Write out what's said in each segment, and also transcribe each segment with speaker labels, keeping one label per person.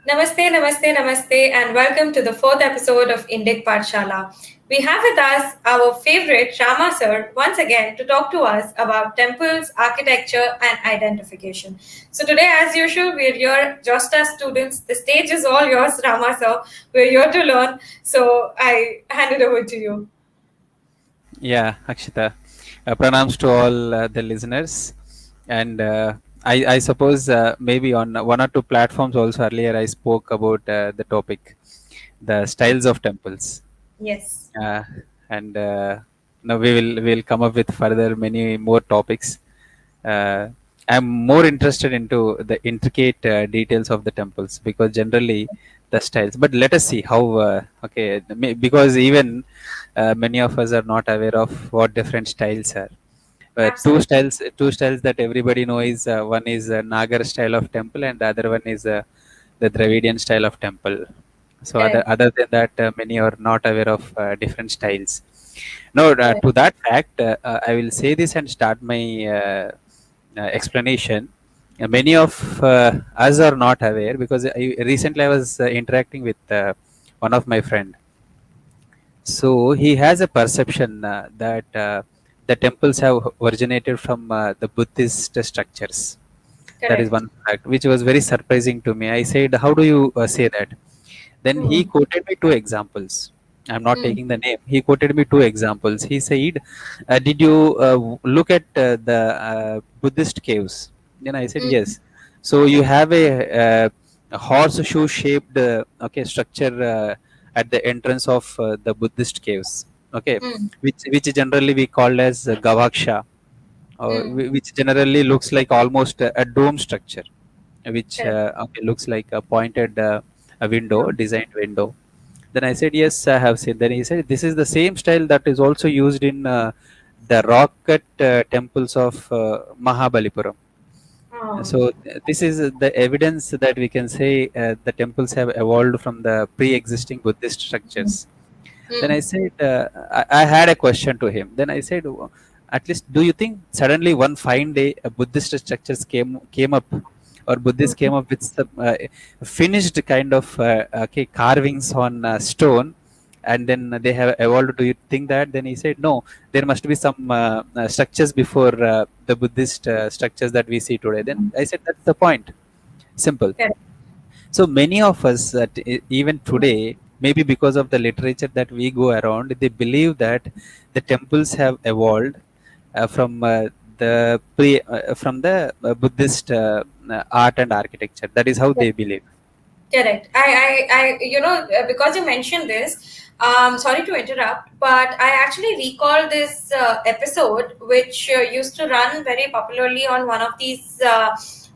Speaker 1: Namaste, namaste, namaste, and welcome to the fourth episode of Indic Pathshala. We have with us our favorite Rama Sir once again to talk to us about temples, architecture, and identification. So, today, as usual, we're here just as students. The stage is all yours, Rama Sir. We're here to learn. So, I hand it over to you.
Speaker 2: Yeah, Akshita. Pranams to all the listeners. And I suppose maybe on one or two platforms also earlier I spoke about the topic, the styles of temples.
Speaker 1: Yes.
Speaker 2: Uh, and now we'll come up with further many more topics. Uh, I'm more interested into the intricate details of the temples because generally the styles. But let us see how. Because even many of us are not aware of what different styles are.
Speaker 1: Absolutely.
Speaker 2: Two styles that everybody knows is one is Nagar style of temple and the other one is the Dravidian style of temple. So
Speaker 1: Correct.
Speaker 2: other than that, many are not aware of different styles. No,
Speaker 1: Correct.
Speaker 2: to that fact, I will say this and start my explanation. Many of us are not aware because recently I was interacting with one of my friend. So he has a perception that the temples have originated from the Buddhist structures. That is
Speaker 1: Correct.
Speaker 2: one fact, which was very surprising to me. I said, "How do you say that?" Then he
Speaker 1: Hmm.
Speaker 2: quoted me two examples. I'm not
Speaker 1: Hmm.
Speaker 2: taking the name. He quoted me two examples. He said, "Did you look at the Buddhist caves?" Then I said,
Speaker 1: Hmm.
Speaker 2: "Yes." So you have a horseshoe shaped structure at the entrance of the Buddhist caves. Okay,
Speaker 1: Hmm.
Speaker 2: which generally we call as Gavaksha,
Speaker 1: Hmm.
Speaker 2: which generally looks like almost a dome structure, which
Speaker 1: Correct.
Speaker 2: looks like a pointed a window,
Speaker 1: Hmm.
Speaker 2: designed window. Then I said, yes, I have seen. Then he said, this is the same style that is also used in the rocket temples of Mahabalipuram.
Speaker 1: Hmm.
Speaker 2: So this is the evidence that we can say the temples have evolved from the pre-existing Buddhist structures. Then
Speaker 1: Hmm.
Speaker 2: I said, I had a question to him. Then I said, at least, do you think suddenly one fine day Buddhist structures came up, or Buddhists came up with some finished kind of carvings on stone, and then they have evolved? Do you think that? Then he said, no, there must be some structures before the Buddhist structures that we see today. Then I said, that's the point. Simple.
Speaker 1: Correct.
Speaker 2: So many of us, that even today, maybe because of the literature that we go around, they believe that the temples have evolved from the Buddhist art and architecture. That is how they believe.
Speaker 1: Correct. Because you mentioned this, sorry to interrupt, but I actually recall this episode which used to run very popularly on one of these,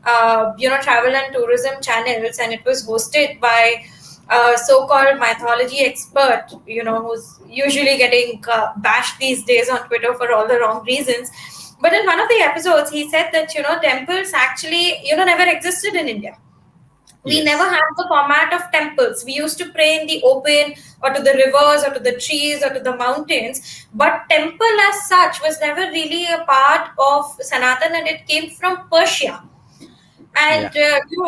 Speaker 1: travel and tourism channels, and it was hosted by a so-called mythology expert, who's usually getting bashed these days on Twitter for all the wrong reasons. But in one of the episodes, he said that, temples actually, never existed in India. We never
Speaker 2: Yes.
Speaker 1: had the format of temples. We used to pray in the open, or to the rivers, or to the trees, or to the mountains, but temple as such was never really a part of Sanatan, and it came from Persia.
Speaker 2: Yeah.
Speaker 1: And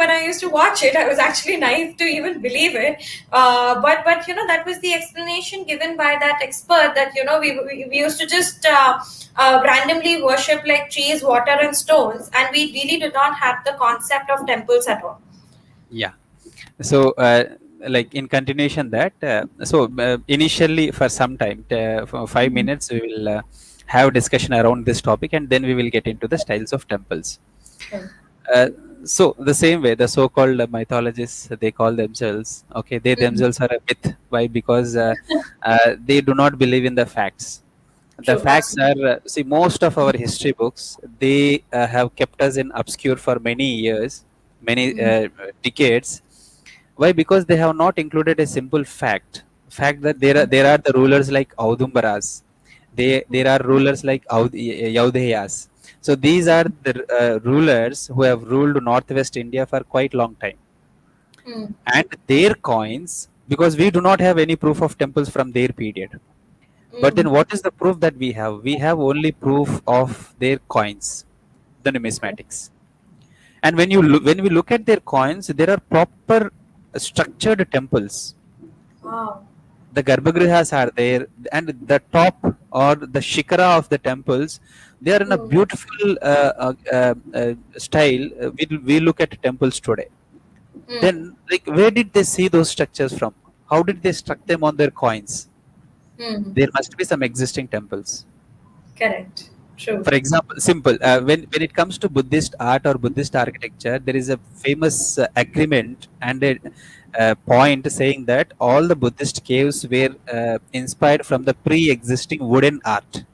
Speaker 1: when I used to watch it, I was actually naive to even believe it. But that was the explanation given by that expert, that we used to just randomly worship like trees, water, and stones, and we really did not have the concept of temples at all.
Speaker 2: Yeah. So, like in continuation that, initially for some time, for 5 minutes, we will have discussion around this topic, and then we will get into the styles of temples.
Speaker 1: Okay.
Speaker 2: Uh, so the same way, the so-called mythologists, they call themselves, okay, they
Speaker 1: Mm.
Speaker 2: themselves are a myth. Why? Because they do not believe in the facts. The
Speaker 1: True,
Speaker 2: facts are,
Speaker 1: absolutely.
Speaker 2: see, most of our history books, they have kept us in obscure for many years, many
Speaker 1: Mm.
Speaker 2: decades. Why? Because they have not included a simple fact that there are the rulers like Audumbaras, there are rulers like Yaudheyas. So these are the rulers who have ruled Northwest India for quite long time,
Speaker 1: Mm.
Speaker 2: and their coins, because we do not have any proof of temples from their period. But
Speaker 1: Mm.
Speaker 2: then, what is the proof that we have? We have only proof of their coins, the
Speaker 1: Correct.
Speaker 2: numismatics. And when we look at their coins, there are proper. structured temples.
Speaker 1: Wow.
Speaker 2: The garbhagrihas are there, and the top or the shikara of the temples, they are in a
Speaker 1: Hmm.
Speaker 2: beautiful style. We look at temples today.
Speaker 1: Hmm.
Speaker 2: Then, like, where did they see those structures from? How did they struck them on their coins?
Speaker 1: Hmm.
Speaker 2: There must be some existing temples.
Speaker 1: Correct. True.
Speaker 2: For example, simple, when it comes to Buddhist art or Buddhist architecture, there is a famous agreement and a point saying that all the Buddhist caves were inspired from the pre-existing wooden art.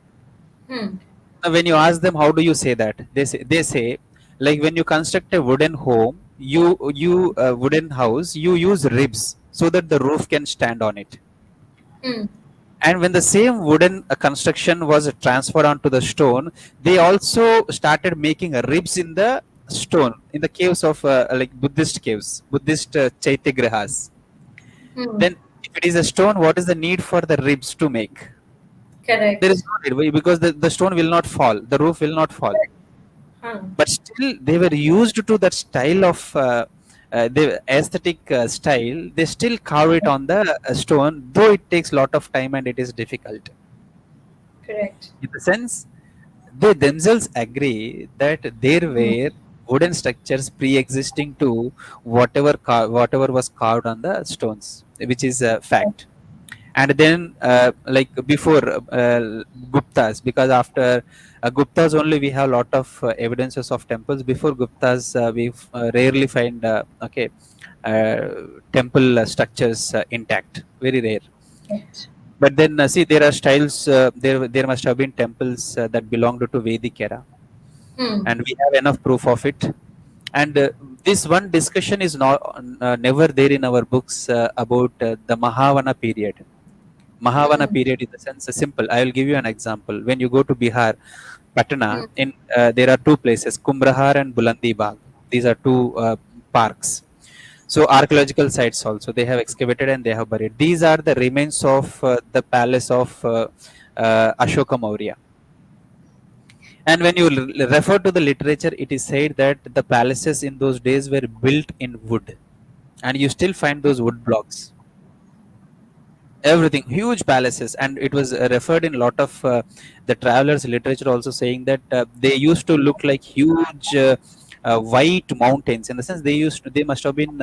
Speaker 1: Hmm.
Speaker 2: Now, when you ask them, how do you say that? They say, like, when you construct a wooden home, you wooden house, you use ribs so that the roof can stand on it.
Speaker 1: Hmm.
Speaker 2: And when the same wooden construction was transferred onto the stone, they also started making ribs in the stone in the caves of like Buddhist caves, Buddhist chaityagrahas.
Speaker 1: Hmm.
Speaker 2: Then if it is a stone, what is the need for the ribs to make? There is
Speaker 1: Correct.
Speaker 2: no need. Why? Because the stone will not fall, the roof will not fall.
Speaker 1: Huh.
Speaker 2: But still they were used to that style of the aesthetic style. They still carve it on the stone, though it takes lot of time and it is difficult.
Speaker 1: Correct.
Speaker 2: In the sense, they themselves agree that there
Speaker 1: Hmm.
Speaker 2: were wooden structures pre-existing to whatever was carved on the stones, which is a fact. And then, like before Guptas, because after Guptas only we have a lot of evidences of temples. Before Guptas, we rarely find uh, temple structures intact. Very rare.
Speaker 1: Correct.
Speaker 2: But then, see, there are styles. There must have been temples that belonged to Vedic era,
Speaker 1: Hmm.
Speaker 2: and we have enough proof of it. And this one discussion is not never there in our books about the Mahavana period. Mahavana
Speaker 1: Hmm.
Speaker 2: period, in the sense, simple. I will give you an example. When you go to Bihar,
Speaker 1: Hmm.
Speaker 2: Patna, in there are two places, Kumbrahar and Bulandi Bagh. These are two parks. So archaeological sites also they have excavated and they have buried. These are the remains of the palace of Ashoka Maurya. And when you refer to the literature, it is said that the palaces in those days were built in wood, and you still find those wood blocks. Everything, huge palaces, and it was referred in a lot of the travelers' literature also saying that they used to look like huge white mountains. In the sense, they must have been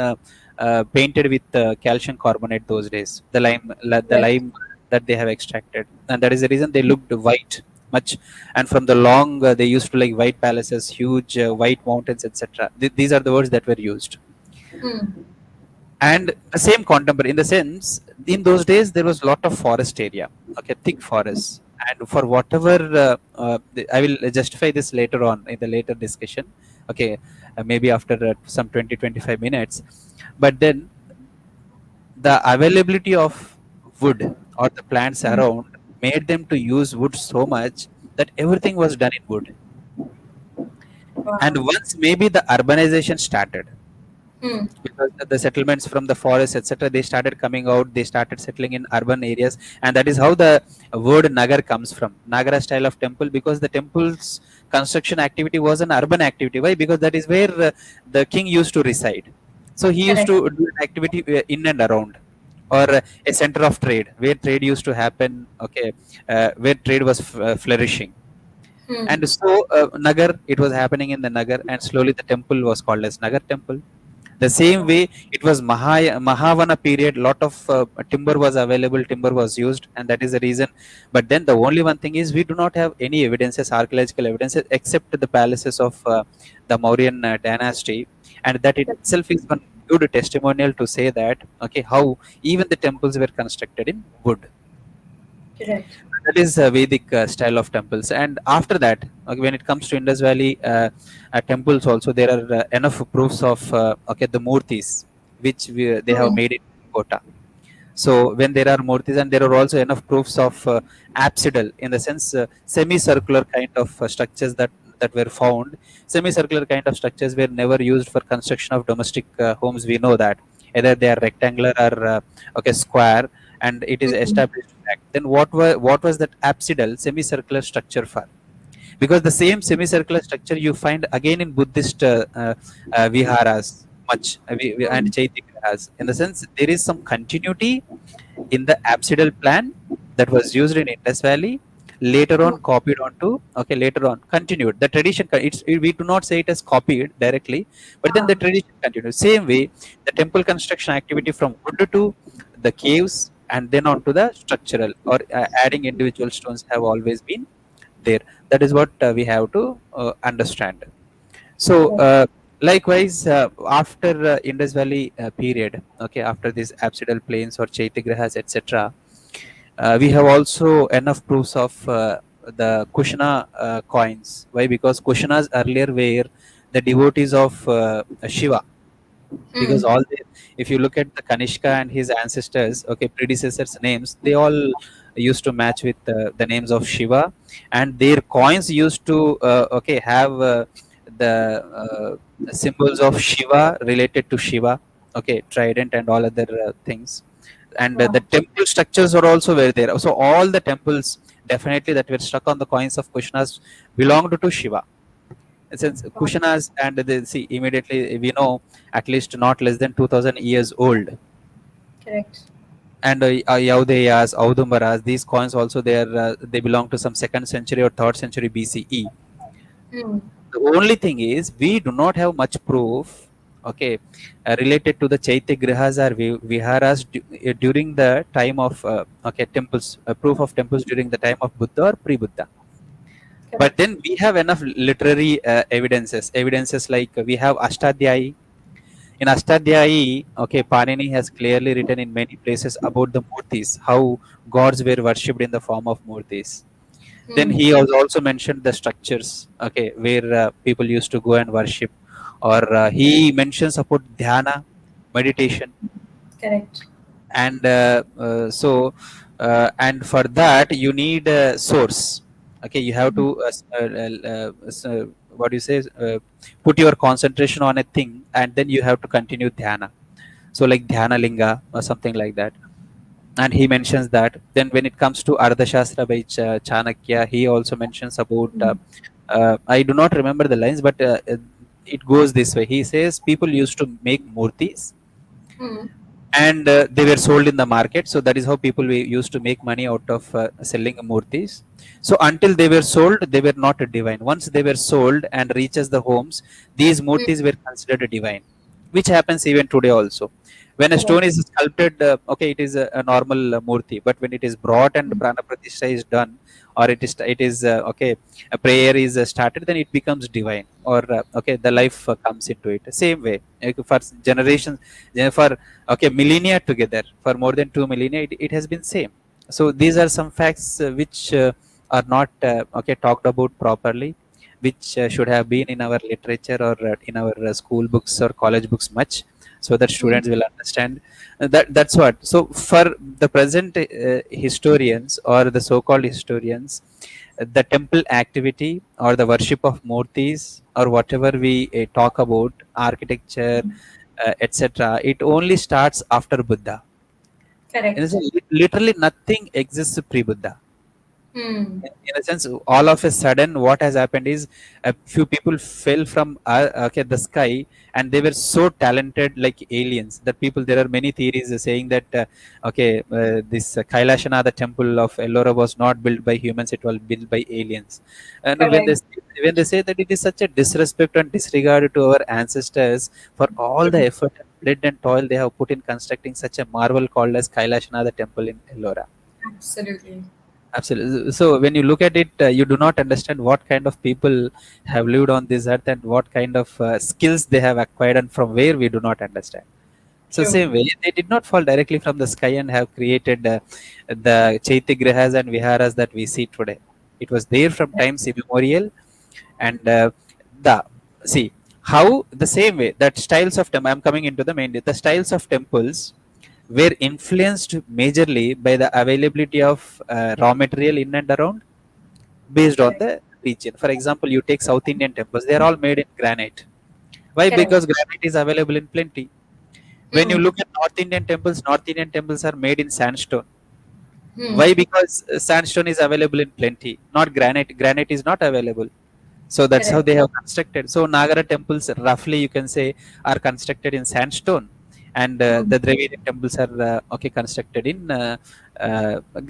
Speaker 2: painted with calcium carbonate those days, the
Speaker 1: Correct.
Speaker 2: lime that they have extracted, and that is the reason they looked white much. And from the long, they used to like white palaces, huge white mountains, etc. These are the words that were used.
Speaker 1: Hmm.
Speaker 2: And the same contemporary, in the sense, in those days there was a lot of forest area, okay, thick forests. And for whatever I will justify this later on in the later discussion, okay, maybe after some 20-25 minutes. But then the availability of wood or the plants
Speaker 1: Hmm.
Speaker 2: around made them to use wood so much that everything was done in wood. And
Speaker 1: Wow.
Speaker 2: once maybe the urbanization started,
Speaker 1: Hmm.
Speaker 2: because the settlements from the forest, etc., they started coming out, they started settling in urban areas. And that is how the word Nagar comes from, Nagara style of temple, because the temple's construction activity was an urban activity. Why? Because that is where the king used to reside. So he used
Speaker 1: Correct.
Speaker 2: to do an activity in and around, or a center of trade where trade used to happen, okay, where trade was flourishing.
Speaker 1: Hmm.
Speaker 2: And so Nagar, it was happening in the Nagar, and slowly the temple was called as Nagar Temple. The same way, it was Mahavana period. Lot of timber was available, timber was used, and that is the reason. But then the only one thing is we do not have any evidences, archaeological evidences, except the palaces of the Mauryan dynasty, and that itself is one good testimonial to say that, okay, how even the temples were constructed in wood.
Speaker 1: Correct.
Speaker 2: That is a Vedic style of temples. And after that, okay, when it comes to Indus Valley temples, also there are enough proofs of okay, the murtis which they have
Speaker 1: Hmm.
Speaker 2: made in Kota. So when there are murtis, and there are also enough proofs of apsidal, in the sense semicircular kind of structures that were found. Semicircular kind of structures were never used for construction of domestic homes. We know that either they are rectangular or okay, square, and it is
Speaker 1: Hmm.
Speaker 2: established fact. Then what was that apsidal semicircular structure for? Because the same semicircular structure you find again in Buddhist viharas much, and
Speaker 1: Hmm.
Speaker 2: Chaitya. Chaityagrahas. In the sense, there is some continuity in the absidal plan that was used in Indus Valley, later
Speaker 1: Hmm.
Speaker 2: on copied onto, okay, later on continued. The tradition, we do not say it as copied directly, but then the
Speaker 1: Ah,
Speaker 2: tradition continued. Same way, the temple construction activity from wood to the caves and then on to the structural or adding individual stones have always been there. That is what we have to understand. So,
Speaker 1: correct.
Speaker 2: likewise, after Indus Valley period, okay, after these absidal plains or Chaityagrahas, etc., we have also enough proofs of the Kushana coins. Why? Because Kushanas earlier were the devotees of Shiva, because
Speaker 1: Hmm.
Speaker 2: all the, if you look at the Kanishka and his ancestors, okay, predecessors names, they all used to match with the names of Shiva, and their coins used to okay, have the symbols of Shiva related to Shiva, okay, trident and all other things, and the
Speaker 1: Wow.
Speaker 2: temple structures are also were there. So all the temples definitely that were stuck on the coins of Kushnas belonged to Shiva. Since
Speaker 1: Wow.
Speaker 2: Kushanas and they see immediately we know at least not less than 2000 years old.
Speaker 1: Correct.
Speaker 2: And Yaudeyas, Audumbaras, these coins also they belong to some second century or third century BCE.
Speaker 1: Hmm.
Speaker 2: The only thing is we do not have much proof, okay, related to the Chaitya Grihas or Viharas during the time of okay, temples, proof of temples during the time of Buddha or pre-Buddha. But
Speaker 1: Correct.
Speaker 2: then we have enough literary evidences like we have Ashtadhyayi. In Ashtadhyayi, okay, Panini has clearly written in many places about the murtis, how gods were worshipped in the form of murtis. Then
Speaker 1: Hmm.
Speaker 2: he has also mentioned the structures, okay, where people used to go and worship. Or he mentions about dhyana, meditation,
Speaker 1: Correct.
Speaker 2: and and for that you need a source. Okay, you have to what do you say? Put your concentration on a thing, and then you have to continue dhyana. So like dhyana linga or something like that, and he mentions that. Then when it comes to Ardhashastra by Chanakya, he also mentions about
Speaker 1: Hmm.
Speaker 2: I do not remember the lines, but it goes this way. He says people used to make murtis,
Speaker 1: Hmm.
Speaker 2: and they were sold in the market. So that is how people used to make money out of selling murtis. So until they were sold, they were not divine. Once they were sold and reaches the homes, these
Speaker 1: Hmm.
Speaker 2: murtis were considered divine, which happens even today also. When a stone
Speaker 1: Correct.
Speaker 2: is sculpted, okay, it is a normal murti, but when it is brought and
Speaker 1: Hmm.
Speaker 2: prana pratishtha is done, or it is okay, a prayer is started, then it becomes divine, or okay, the life comes into it. Same way, for generations, for okay, millennia together, for more than 2 millennia, it has been same. So these are some facts which are not okay, talked about properly, which should have been in our literature or in our school books or college books much, so that
Speaker 1: Hmm.
Speaker 2: students will understand. That's what. So for the present historians or the so-called historians, the temple activity or the worship of murtis or whatever we talk about architecture, etc., it only starts after Buddha. In a
Speaker 1: Correct.
Speaker 2: sense, literally nothing exists pre-Buddha.
Speaker 1: Hmm.
Speaker 2: In a sense, all of a sudden what has happened is a few people fell from okay, the sky, and they were so talented like aliens that people, there are many theories saying that okay, this Kailashana, the temple of Ellora, was not built by humans, it was built by aliens. And
Speaker 1: Correct.
Speaker 2: when they say that, it is such a disrespect and disregard to our ancestors for all the effort and blood and toil they have put in constructing such a marvel called as Kailashana, the temple in Ellora.
Speaker 1: Absolutely.
Speaker 2: Absolutely. So when you look at it, you do not understand what kind of people have lived on this earth and what kind of skills they have acquired, and from where we do not understand. So
Speaker 1: True.
Speaker 2: same way, they did not fall directly from the sky and have created the Chaityagrahas and Viharas that we see today. It was there from times immemorial, and the see how the same way that styles of temple. I'm coming into the main. The styles of temples were influenced majorly by the availability of raw material in and around, based on
Speaker 1: Correct.
Speaker 2: the region. For example, you take South Indian temples, they are all made in granite. Why?
Speaker 1: Correct.
Speaker 2: Because granite is available in plenty. When you
Speaker 1: Hmm.
Speaker 2: look at North Indian temples are made in sandstone.
Speaker 1: Hmm.
Speaker 2: Why? Because sandstone is available in plenty, not granite. Granite is not available. So that's how
Speaker 1: Correct.
Speaker 2: they have constructed. So Nagara temples, roughly you can say, are constructed in sandstone, and
Speaker 1: Mm.
Speaker 2: the Dravidian temples are okay constructed in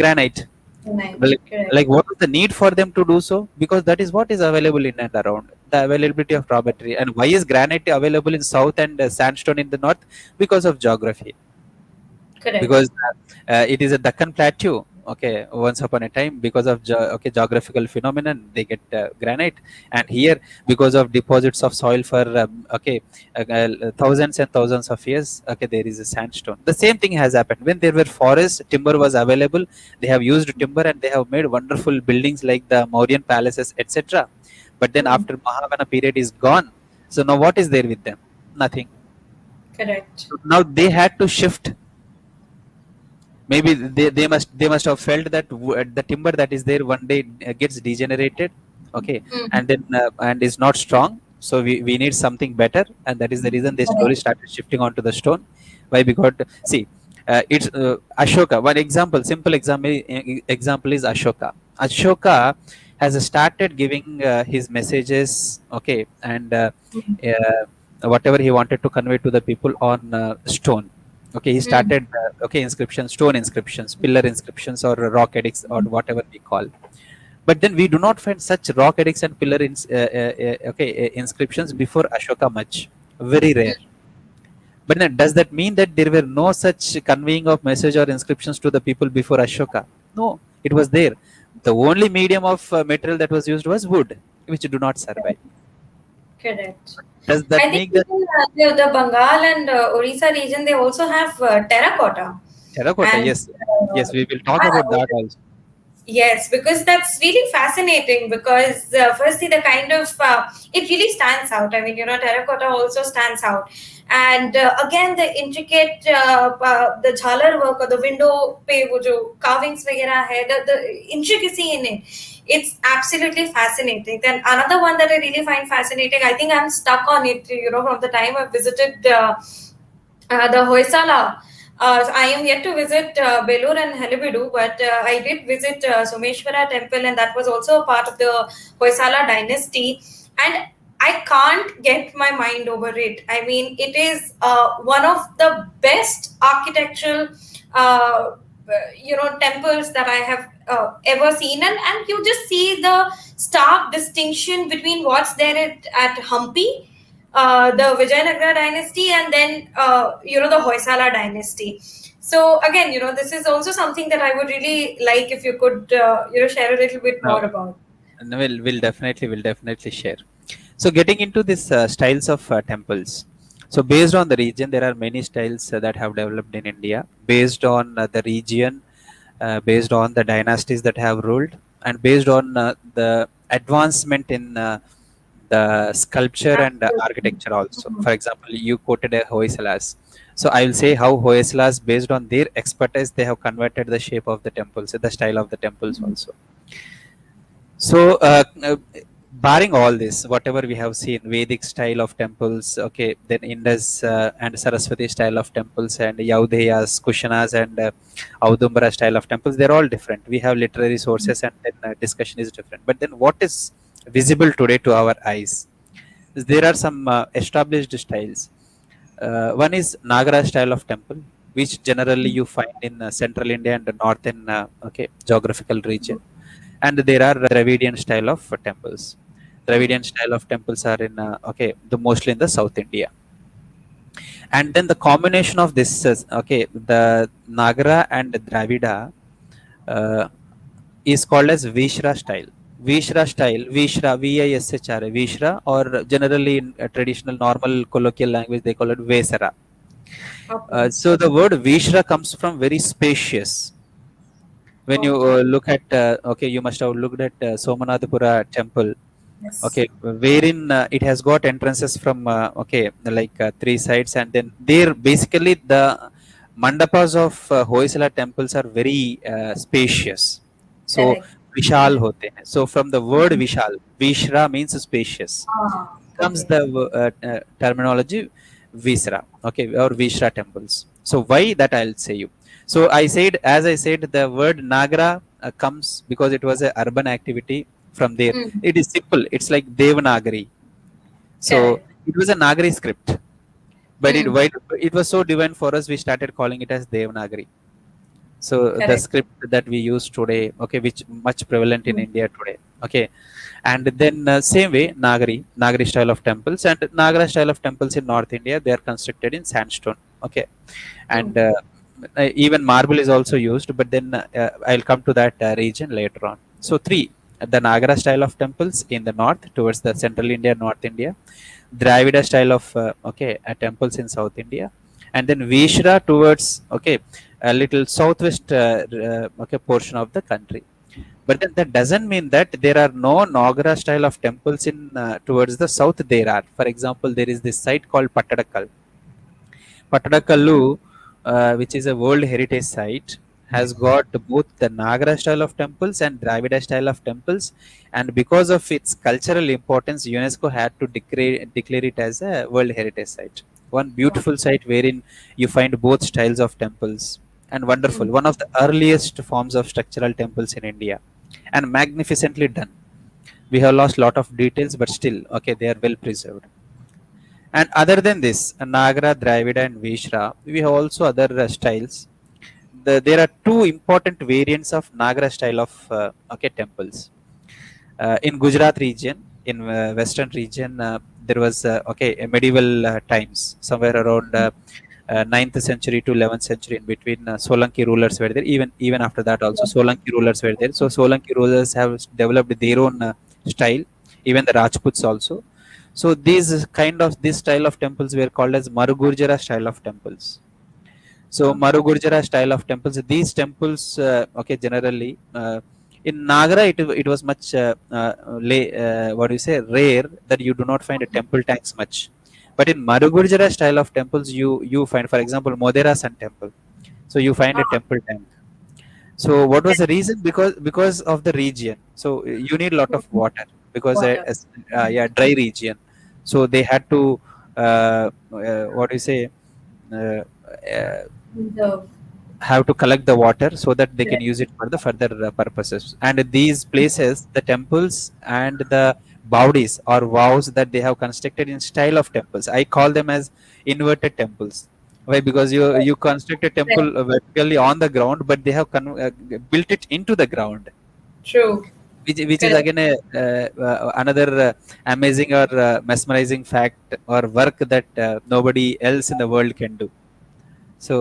Speaker 2: granite. Well,
Speaker 1: Right. Correct.
Speaker 2: like what is the need for them to do so? Because that is what is available in and around the availability of raw material. And why is granite available in south and sandstone in the north? Because of geography,
Speaker 1: Correct.
Speaker 2: because it is a Deccan plateau. Okay, once upon a time, because of geographical phenomenon, they get granite, and here because of deposits of soil for thousands and thousands of years. Okay, there is a sandstone. The same thing has happened when there were forests. Timber was available. They have used timber and they have made wonderful buildings like the Mauryan palaces, etc. But then
Speaker 1: Mm.
Speaker 2: after Mahavana period is gone, so now what is there with them? Nothing.
Speaker 1: Correct.
Speaker 2: So now they had to shift. Maybe they must have felt that the timber that is there one day gets degenerated, okay,
Speaker 1: Mm.
Speaker 2: and then and is not strong, so we need something better, and that is the reason they slowly
Speaker 1: Correct.
Speaker 2: started shifting onto the stone. Why? Because see, it's Ashoka. One example, simple example is Ashoka has started giving his messages, okay, and
Speaker 1: Mm.
Speaker 2: whatever he wanted to convey to the people on stone. Okay, he
Speaker 1: Mm.
Speaker 2: started okay, inscriptions, stone inscriptions, pillar inscriptions, or rock edicts, or whatever we call. But then we do not find such rock edicts and inscriptions before Ashoka much, very rare. But then does that mean that there were no such conveying of message or inscriptions to the people before Ashoka? No, it was there. The only medium of material that was used was wood, which do not survive.
Speaker 1: Correct.
Speaker 2: Does that
Speaker 1: I think
Speaker 2: make that
Speaker 1: even the Bengal and Orissa region, they also have terracotta.
Speaker 2: terracotta?
Speaker 1: And
Speaker 2: Yes, yes, we will talk about
Speaker 1: yeah,
Speaker 2: that also.
Speaker 1: yes, because that's really fascinating. Because firstly, the kind of it really stands out. I mean, terracotta also stands out, and again, the intricate the jhalar work or the window pe wo jo carvings वगैरह है, the intricacy in it. It's absolutely fascinating. Then another one that I really find fascinating. I think I'm stuck on it. From the time I visited. The Hoysala. I am yet to visit Belur and Halebedu, but I did visit Sumeshwara Temple, and that was also a part of the Hoysala dynasty. And I can't get my mind over it. I mean, it is one of the best architectural, temples that I have ever seen, and you just see the stark distinction between what's there at Hampi, the Vijayanagara dynasty, and then the Hoysala dynasty. So again, this is also something that I would really like if you could share a little bit
Speaker 2: Now,
Speaker 1: more about.
Speaker 2: and we'll definitely share. So getting into this styles of temples. So based on the region, there are many styles that have developed in India based on the region, based on the dynasties that have ruled, and based on the advancement in the sculpture and
Speaker 1: Absolutely.
Speaker 2: architecture also.
Speaker 1: Mhm.
Speaker 2: For example, you quoted a Hoysalas. So I will say how Hoysalas, based on their expertise, they have converted the shape of the temples, the style of the temples also. So, barring all this, whatever we have seen, Vedic style of temples, okay, then Indus and Saraswati style of temples, and Yaudheyas, Kushanas, and Audumbara style of temples, they're all different. We have literary sources, and then discussion is different. But then, what is visible today to our eyes? There are some established styles. One is Nagara style of temple, which generally you find in central India and the northern geographical region, and there are Dravidian style of temples.
Speaker 1: Mm.
Speaker 2: Dravidian style of temples are in the mostly in the South India, and then the combination of this the Nagra and Dravida uh, is called as Vishra style. Vishra, Vishra, Vishra, or generally in traditional normal colloquial language they call it Vesara.
Speaker 1: Okay.
Speaker 2: So the word Vishra comes from very spacious. When you
Speaker 1: Okay.
Speaker 2: look at you must have looked at Somanatapura temple,
Speaker 1: Yes.
Speaker 2: okay, wherein it has got entrances from like three sides, and then there basically the mandapas of Hoysala temples are very spacious, so
Speaker 1: Correct.
Speaker 2: vishal
Speaker 1: Correct.
Speaker 2: hote hain. So from the word vishal, Vishra means spacious,
Speaker 1: Ah.
Speaker 2: comes
Speaker 1: Okay.
Speaker 2: the terminology Visra, okay, or Vishra temples. So why that I'll say you. So as I said, the word Nagra comes because it was a urban activity. From there,
Speaker 1: Mm.
Speaker 2: it is simple. It's like Devanagari. So
Speaker 1: Correct.
Speaker 2: it was a Nagari script, But it
Speaker 1: Mm.
Speaker 2: why it was so divine for us, we started calling it as Devanagari. So the
Speaker 1: Correct.
Speaker 2: script that we use today, okay, which much prevalent in
Speaker 1: Mm.
Speaker 2: India today, okay. And then same way, Nagari style of temples and Nagra style of temples in North India, they are constructed in sandstone, okay. And
Speaker 1: Mm.
Speaker 2: even marble is also used, but then I'll come to that region later on. So three, the Nagara style of temples in the north towards the central India, North India, Dravida style of temples in South India, and then Vishra towards, okay, a little southwest okay, portion of the country. But then that doesn't mean that there are no Nagara style of temples in towards the south. There are, for example, there is this site called Pattadakal. Pattadakallu, which is a World Heritage Site, has got both the Nagara style of temples and Dravida style of temples, and because of its cultural importance, UNESCO had to declare it as a World Heritage Site. One
Speaker 1: Wow.
Speaker 2: beautiful site wherein you find both styles of temples, and wonderful.
Speaker 1: Mm.
Speaker 2: One of the earliest forms of structural temples in India, and magnificently done. We have lost lot of details, but still, okay, they are well preserved. And other than this, Nagra, Dravida, and Vishra, we have also other styles. There are two important variants of Nagra style of okay, temples. In Gujarat region, in western region, there was okay, a medieval times, somewhere around 9th century to 11th century, in between Solanki rulers were there. Even after that also, Solanki rulers were there. So Solanki rulers have developed their own style. Even the Rajputs also. So this style of temples were called as Marugujara style of temples. So
Speaker 1: Okay.
Speaker 2: Marugujara style of temples, these temples, okay, generally in Nagra, it was much what do you say, rare that you do not find a temple tanks much. But in Marugujara style of temples, you find, for example, Modera Sun Temple. So you find a
Speaker 1: Ah,
Speaker 2: temple tank. So what was the reason? Because of the region. So you need a lot of
Speaker 1: mm.
Speaker 2: water because
Speaker 1: Water.
Speaker 2: yeah, dry region. So they had to what do you say, uh, uh,
Speaker 1: The
Speaker 2: have to collect the water so that they can
Speaker 1: correct.
Speaker 2: use it for the further purposes. And these places, the temples and the bowdis or vows that they have constructed in style of temples, I call them as inverted temples. Why? Because you construct a temple
Speaker 1: Correct.
Speaker 2: vertically on the ground, but they have built it into the ground,
Speaker 1: True.
Speaker 2: which is
Speaker 1: Correct.
Speaker 2: again a another amazing or mesmerizing fact or work that nobody else in the world can do. So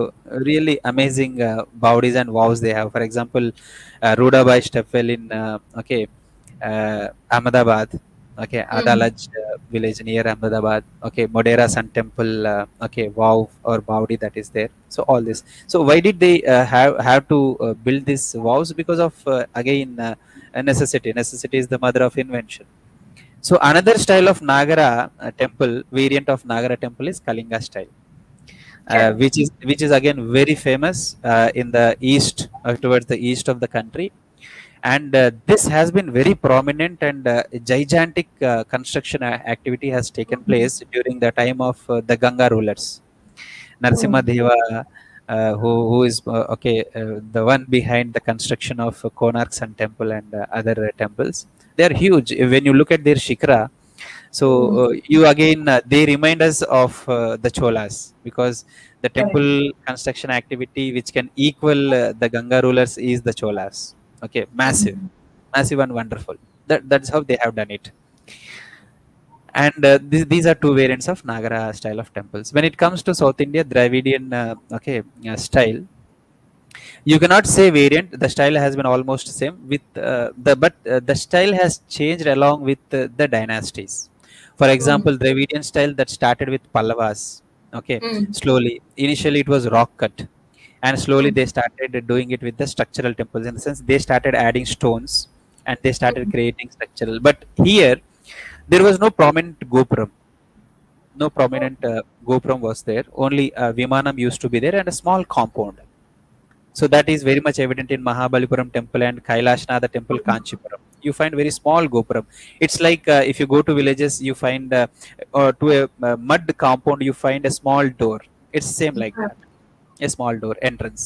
Speaker 2: really amazing bowdies and vows they have. For example, Rudabai Stepwell in okay, Ahmedabad, okay,
Speaker 1: Mm.
Speaker 2: Adalaj village near Ahmedabad, okay, Modera Sun Temple, okay, wow or bowdy that is there. So all this. So why did they have to build these vows? Because of again a necessity. Necessity is the mother of invention. So another style of Nagara temple, variant of Nagara temple, is Kalinga style,
Speaker 1: Correct.
Speaker 2: which is again very famous in the east, towards the east of the country. And this has been very prominent, and gigantic construction activity has taken
Speaker 1: Mm.
Speaker 2: place during the time of the Ganga rulers, Narsimha
Speaker 1: Mm.
Speaker 2: Deva, who is okay, the one behind the construction of Konark Sun Temple and other temples. They are huge. When you look at their shikara, so
Speaker 1: Mm.
Speaker 2: you again they remind us of the Cholas, because the
Speaker 1: Correct.
Speaker 2: temple construction activity which can equal the Ganga rulers is the Cholas. Okay, massive,
Speaker 1: Mm.
Speaker 2: massive and wonderful. That's how they have done it. And these are two variants of Nagara style of temples. When it comes to South India, Dravidian okay, style, you cannot say variant. The style has been almost same with the style has changed along with the dynasties. For
Speaker 1: Mm.
Speaker 2: example, Dravidian style that started with Pallavas, okay,
Speaker 1: Mm.
Speaker 2: slowly, initially it was rock cut, and slowly
Speaker 1: Mm.
Speaker 2: they started doing it with the structural temples, in the sense they started adding stones and they started
Speaker 1: Mm.
Speaker 2: creating structural. But here there was no prominent gopuram, no
Speaker 1: Oh,
Speaker 2: prominent gopuram was there, only Vimanam used to be there and a small compound. So that is very much evident in Mahabalipuram temple and Kailashnath temple, Kanchipuram. You find very small gopuram. It's like if you go to villages, you find or to a mud compound, you find a small door. It's same like
Speaker 1: yeah.
Speaker 2: that, a small door entrance.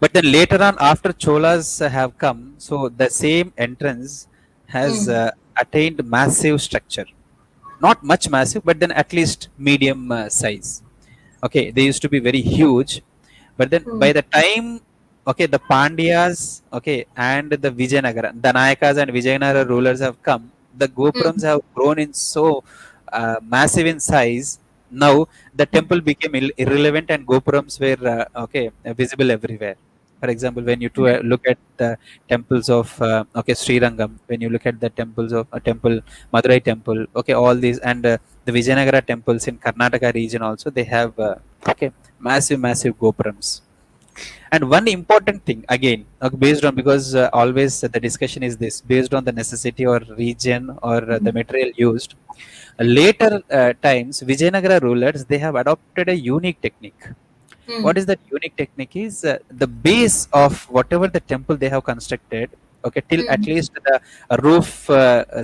Speaker 2: But then later on, after Cholas have come, so the same entrance has
Speaker 1: Mm.
Speaker 2: attained massive structure. not much massive, but then at least medium size. Okay, they used to be very huge, but then
Speaker 1: Hmm.
Speaker 2: by the time, okay, the Pandyas, okay, and the Vijayanagara, the Nayakas and Vijayanagara rulers have come, the
Speaker 1: Hmm.
Speaker 2: gopurams have grown in so massive in size. Now the temple became irrelevant and gopurams were okay, visible everywhere. For example, when you look at the temples of okay, Srirangam, when you look at the temples of temple Madurai temple, okay, all these, and the Vijayanagara temples in Karnataka region also, they have okay, massive gopurams. And one important thing again, based on, because always the discussion is this, based on the necessity or region or the material used. Later times, Vijayanagara rulers, they have adopted a unique technique.
Speaker 1: Hmm.
Speaker 2: What is that unique technique is, the base of whatever the temple they have constructed, okay, till at
Speaker 1: Hmm.
Speaker 2: least the roof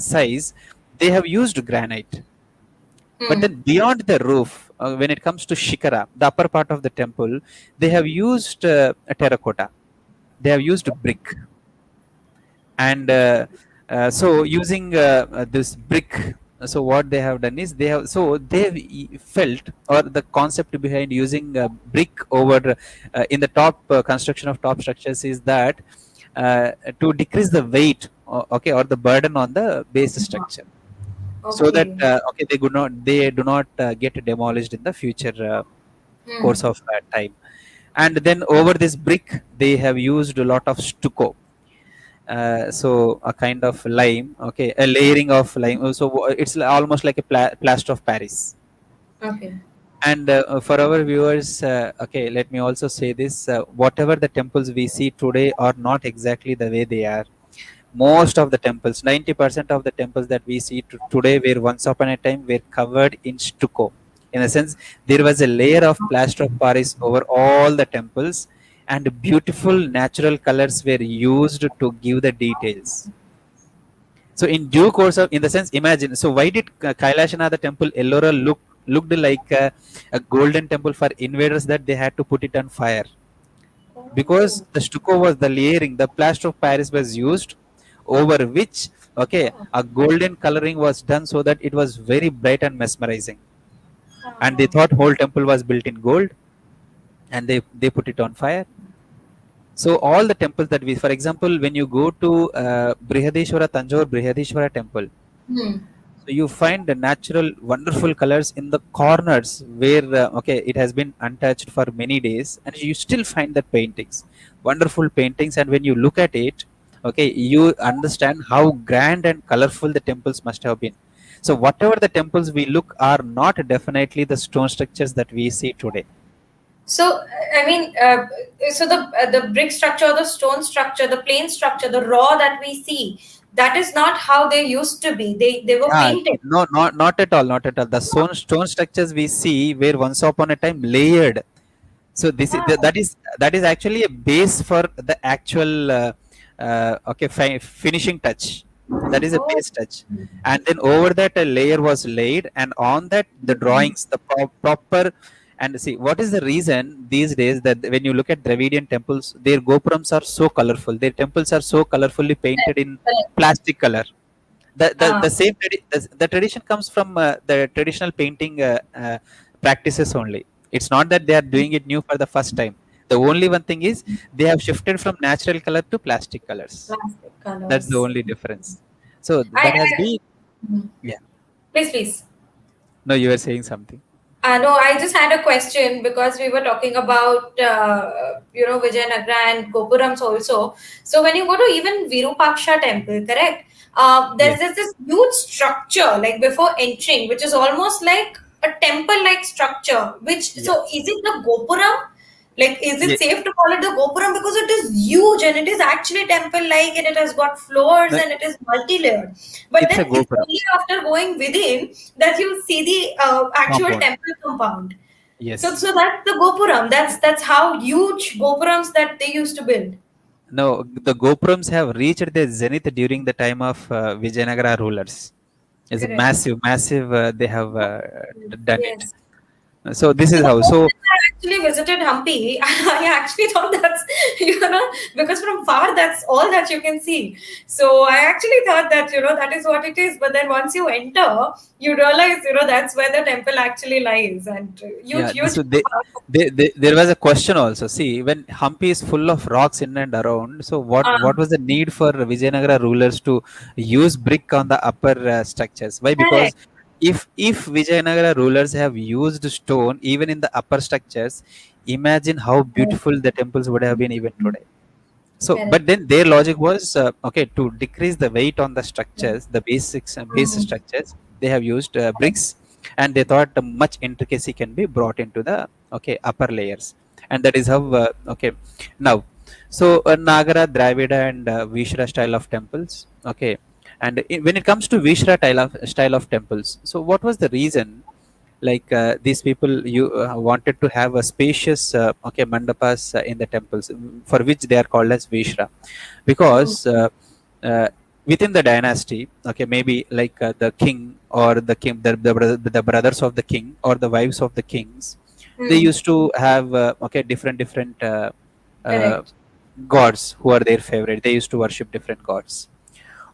Speaker 2: size, they have used granite. But
Speaker 1: Hmm.
Speaker 2: then beyond the roof, when it comes to Shikara, the upper part of the temple, they have used a terracotta. They have used brick, and so using this brick. So what they have done is, they've felt, or the concept behind using brick over in the top construction of top structures is that to decrease the weight, okay, or the burden on the base structure, so that
Speaker 1: Okay.
Speaker 2: okay, they do not get demolished in the future
Speaker 1: Hmm.
Speaker 2: course of time. And then over this brick, they have used a lot of stucco, so a kind of lime, okay, a layering of lime. So it's almost like a plaster of Paris.
Speaker 1: Okay.
Speaker 2: And for our viewers, okay, let me also say this: whatever the temples we see today are not exactly the way they are. Most of the temples, 90% of the temples that we see today, were once upon a time were covered in stucco. In a sense, there was a layer of plaster of Paris over all the temples, and beautiful natural colors were used to give the details. So in due course of, in the sense, imagine, so why did Kailashanatha temple Ellora looked like a golden temple for invaders, that they had to put it on fire? Because
Speaker 1: Oh.
Speaker 2: the stucco was the layering, the plaster of Paris was used, over which, okay, a golden coloring was done, so that it was very bright and mesmerizing. And they
Speaker 1: Ah.
Speaker 2: thought whole temple was built in gold, and they put it on fire. So all the temples that we, for example, when you go to Brihadishwara Tanjore Brihadishwara temple,
Speaker 1: Hmm.
Speaker 2: so you find the natural wonderful colors in the corners where okay, it has been untouched for many days, and you still find the paintings, wonderful paintings. And when you look at it, okay, you understand how grand and colorful the temples must have been. So whatever the temples we look are not definitely the stone structures that we see today.
Speaker 1: So, I mean, so the brick structure, the stone structure, the plain structure, the raw that we see, that is not how they used to be. They were
Speaker 2: Yeah,
Speaker 1: painted.
Speaker 2: no, not at all, not at all. The stone structures we see were once upon a time layered. So this is
Speaker 1: Ah.
Speaker 2: that is actually a base for the actual okay, finishing touch. That is a
Speaker 1: Oh.
Speaker 2: base touch, and then over that a layer was laid, and on that the drawings, the proper. And see, what is the reason these days that when you look at Dravidian temples, their gopurams are so colorful, their temples are so colorfully painted in
Speaker 1: Correct.
Speaker 2: plastic color.
Speaker 1: Ah.
Speaker 2: The same the tradition comes from the traditional painting practices only. It's not that they are doing it new for the first time. The only one thing is, they have shifted from natural color to plastic colors.
Speaker 1: Plastic
Speaker 2: That's the
Speaker 1: colors.
Speaker 2: only difference. So that has
Speaker 1: I
Speaker 2: been,
Speaker 1: Mhm.
Speaker 2: yeah.
Speaker 1: Please, please.
Speaker 2: No, you were saying something.
Speaker 1: No, I just had a question because we were talking about Vijayanagara and Gopurams also. So when you go to even Virupaksha temple, correct?
Speaker 2: Yes.
Speaker 1: There's this huge structure like before entering, which is almost like a temple-like structure. Which, so
Speaker 2: Yes.
Speaker 1: is it the Gopuram? Like, is
Speaker 2: Yeah.
Speaker 1: it safe to call it the Gopuram because it is huge and it is actually temple-like and it has got floors
Speaker 2: No,
Speaker 1: and it is multi-layered. But
Speaker 2: it's a
Speaker 1: then it's
Speaker 2: Gopuram.
Speaker 1: only after going within that you see the actual
Speaker 2: Compound.
Speaker 1: temple compound. So,
Speaker 2: Yes.
Speaker 1: so that's the Gopuram. That's how huge Gopurams that they used to build.
Speaker 2: No, the Gopurams have reached their zenith during the time of Vijayanagara rulers. It's a
Speaker 1: Correct.
Speaker 2: massive. They have done it.
Speaker 1: Yes.
Speaker 2: So this
Speaker 1: So
Speaker 2: is
Speaker 1: the
Speaker 2: how. So
Speaker 1: Gopurams are actually visited Hampi, I actually thought that's, because from far that's all that you can see. So I actually thought that, that is what it is. But then once you enter, you realize, that's where the temple actually lies, and huge,
Speaker 2: Yeah,
Speaker 1: huge.
Speaker 2: so there was a question also. See, when Hampi is full of rocks in and around, so what
Speaker 1: Uh,
Speaker 2: was the need for Vijayanagara rulers to use brick on the upper structures? Why? Because
Speaker 1: Correct.
Speaker 2: if Vijayanagara rulers have used stone even in the upper structures, imagine how beautiful the temples would have been even today. So, but
Speaker 1: Correct.
Speaker 2: then their logic was okay to decrease the weight on the structures, the basics and base
Speaker 1: Mm.
Speaker 2: structures. They have used bricks, and they thought much intricacy can be brought into the upper layers, and that is how now. So, Nagara, Dravida, and Vishra style of temples. Okay, and when it comes to Vishra style of temples, so what was the reason? Like these people you wanted to have a spacious mandapas in the temples, for which they are called as vishra, because
Speaker 1: Mm.
Speaker 2: uh, within the dynasty, okay, maybe like the king or the king, the brothers of the king or the wives of the kings, they
Speaker 1: Mm.
Speaker 2: used to have different uh,
Speaker 1: Correct.
Speaker 2: gods who are their favorite. They used to worship different gods,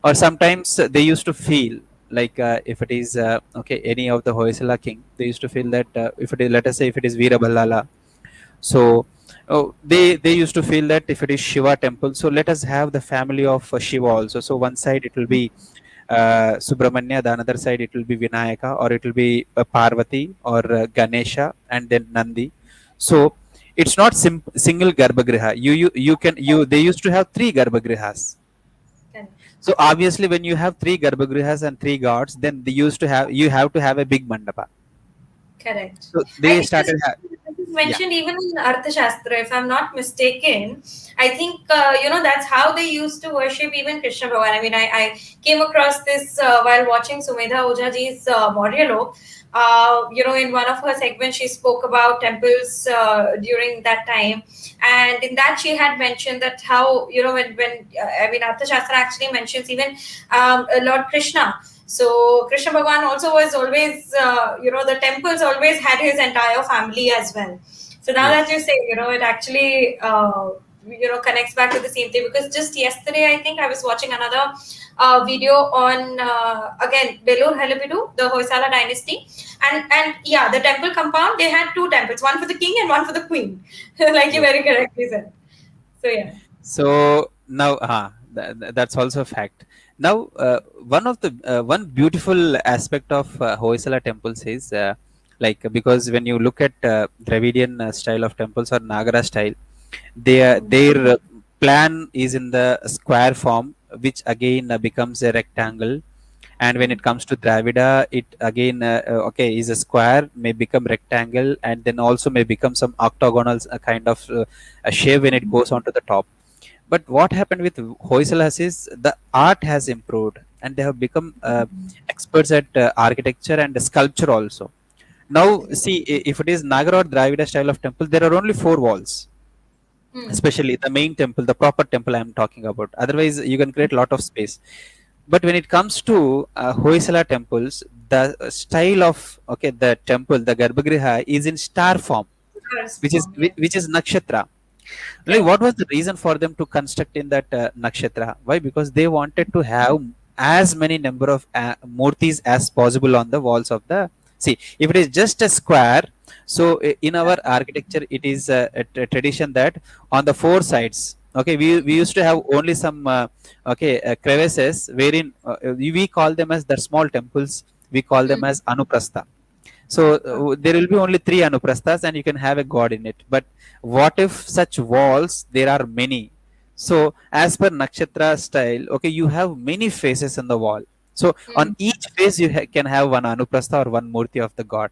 Speaker 2: or sometimes they used to feel like if it is any of the Hoysala king, they used to feel that if it is, let us say, if it is Veeraballala, so they used to feel that if it is Shiva temple, so let us have the family of Shiva also. So one side it will be Subramanya, the another side it will be Vinayaka, or it will be Parvati or Ganesha, and then Nandi. So it's not single garbhagriha. You can you they used to have three garbhagrihas.
Speaker 1: Correct.
Speaker 2: So obviously, when you have three garbhagrihas and three gods, then they used to have you have to have a big mandapa.
Speaker 1: Correct.
Speaker 2: So
Speaker 1: I
Speaker 2: they
Speaker 1: think this,
Speaker 2: started.
Speaker 1: this is
Speaker 2: Yeah.
Speaker 1: mentioned even in Arthashastra, if I'm not mistaken. I think, that's how they used to worship even Krishna Bhagavan. I mean, I came across this while watching Sumedha Ojaji's monologue. In one of her segments, she spoke about temples during that time. And in that, she had mentioned that how, Arthashastra actually mentions even Lord Krishna. So Krishna Bhagwan also was always, the temples always had his entire family as well. So now that you
Speaker 2: Yes.
Speaker 1: say, it actually, connects back to the same thing, because just yesterday, I think I was watching another video on, again, Belur Halebidu, the Hoysala dynasty. And yeah, the temple compound, they had two temples, one for the king and one for the queen, like you
Speaker 2: Yes.
Speaker 1: very correctly said. So yeah.
Speaker 2: So now, that's also a fact. Now, one beautiful aspect of Hoysala temples is because when you look at Dravidian style of temples or Nagara style,
Speaker 1: Mm.
Speaker 2: their plan is in the square form, which again becomes a rectangle. And when
Speaker 1: Mm.
Speaker 2: it comes to Dravida, it again is a square, may become rectangle, and then also may become some octagonal kind of a shape when it goes onto the top. But what happened with Hoysalas is the art has improved, and they have become experts at architecture and sculpture also. Now,
Speaker 1: Correct.
Speaker 2: see, if it is Nagara or Dravida style of temple, there are only four walls,
Speaker 1: Mm.
Speaker 2: especially the main temple, the proper temple I am talking about. Otherwise, you can create a lot of space. But when it comes to Hoysala temples, the style of the temple, the Garbhagriha is in star form,
Speaker 1: First
Speaker 2: which is
Speaker 1: form, yeah.
Speaker 2: which is nakshatra. Like,
Speaker 1: Correct.
Speaker 2: what was the reason for them to construct in that nakshatra? Why? Because they wanted to have as many number of murtis as possible on the walls of the. See, if it is just a square, so in our architecture, it is a tradition that on the four sides, okay, we used to have only some crevices wherein we call them as the small temples. We call them
Speaker 1: Mm.
Speaker 2: as anuprastha. So
Speaker 1: Oh,
Speaker 2: there will be only three anuprasthas, and you can have a god in it. But what if such walls there are many? So as per nakshatra style, okay, you have many faces in the wall. So on
Speaker 1: mm.
Speaker 2: each face you can have one anuprastha or one murti of the god.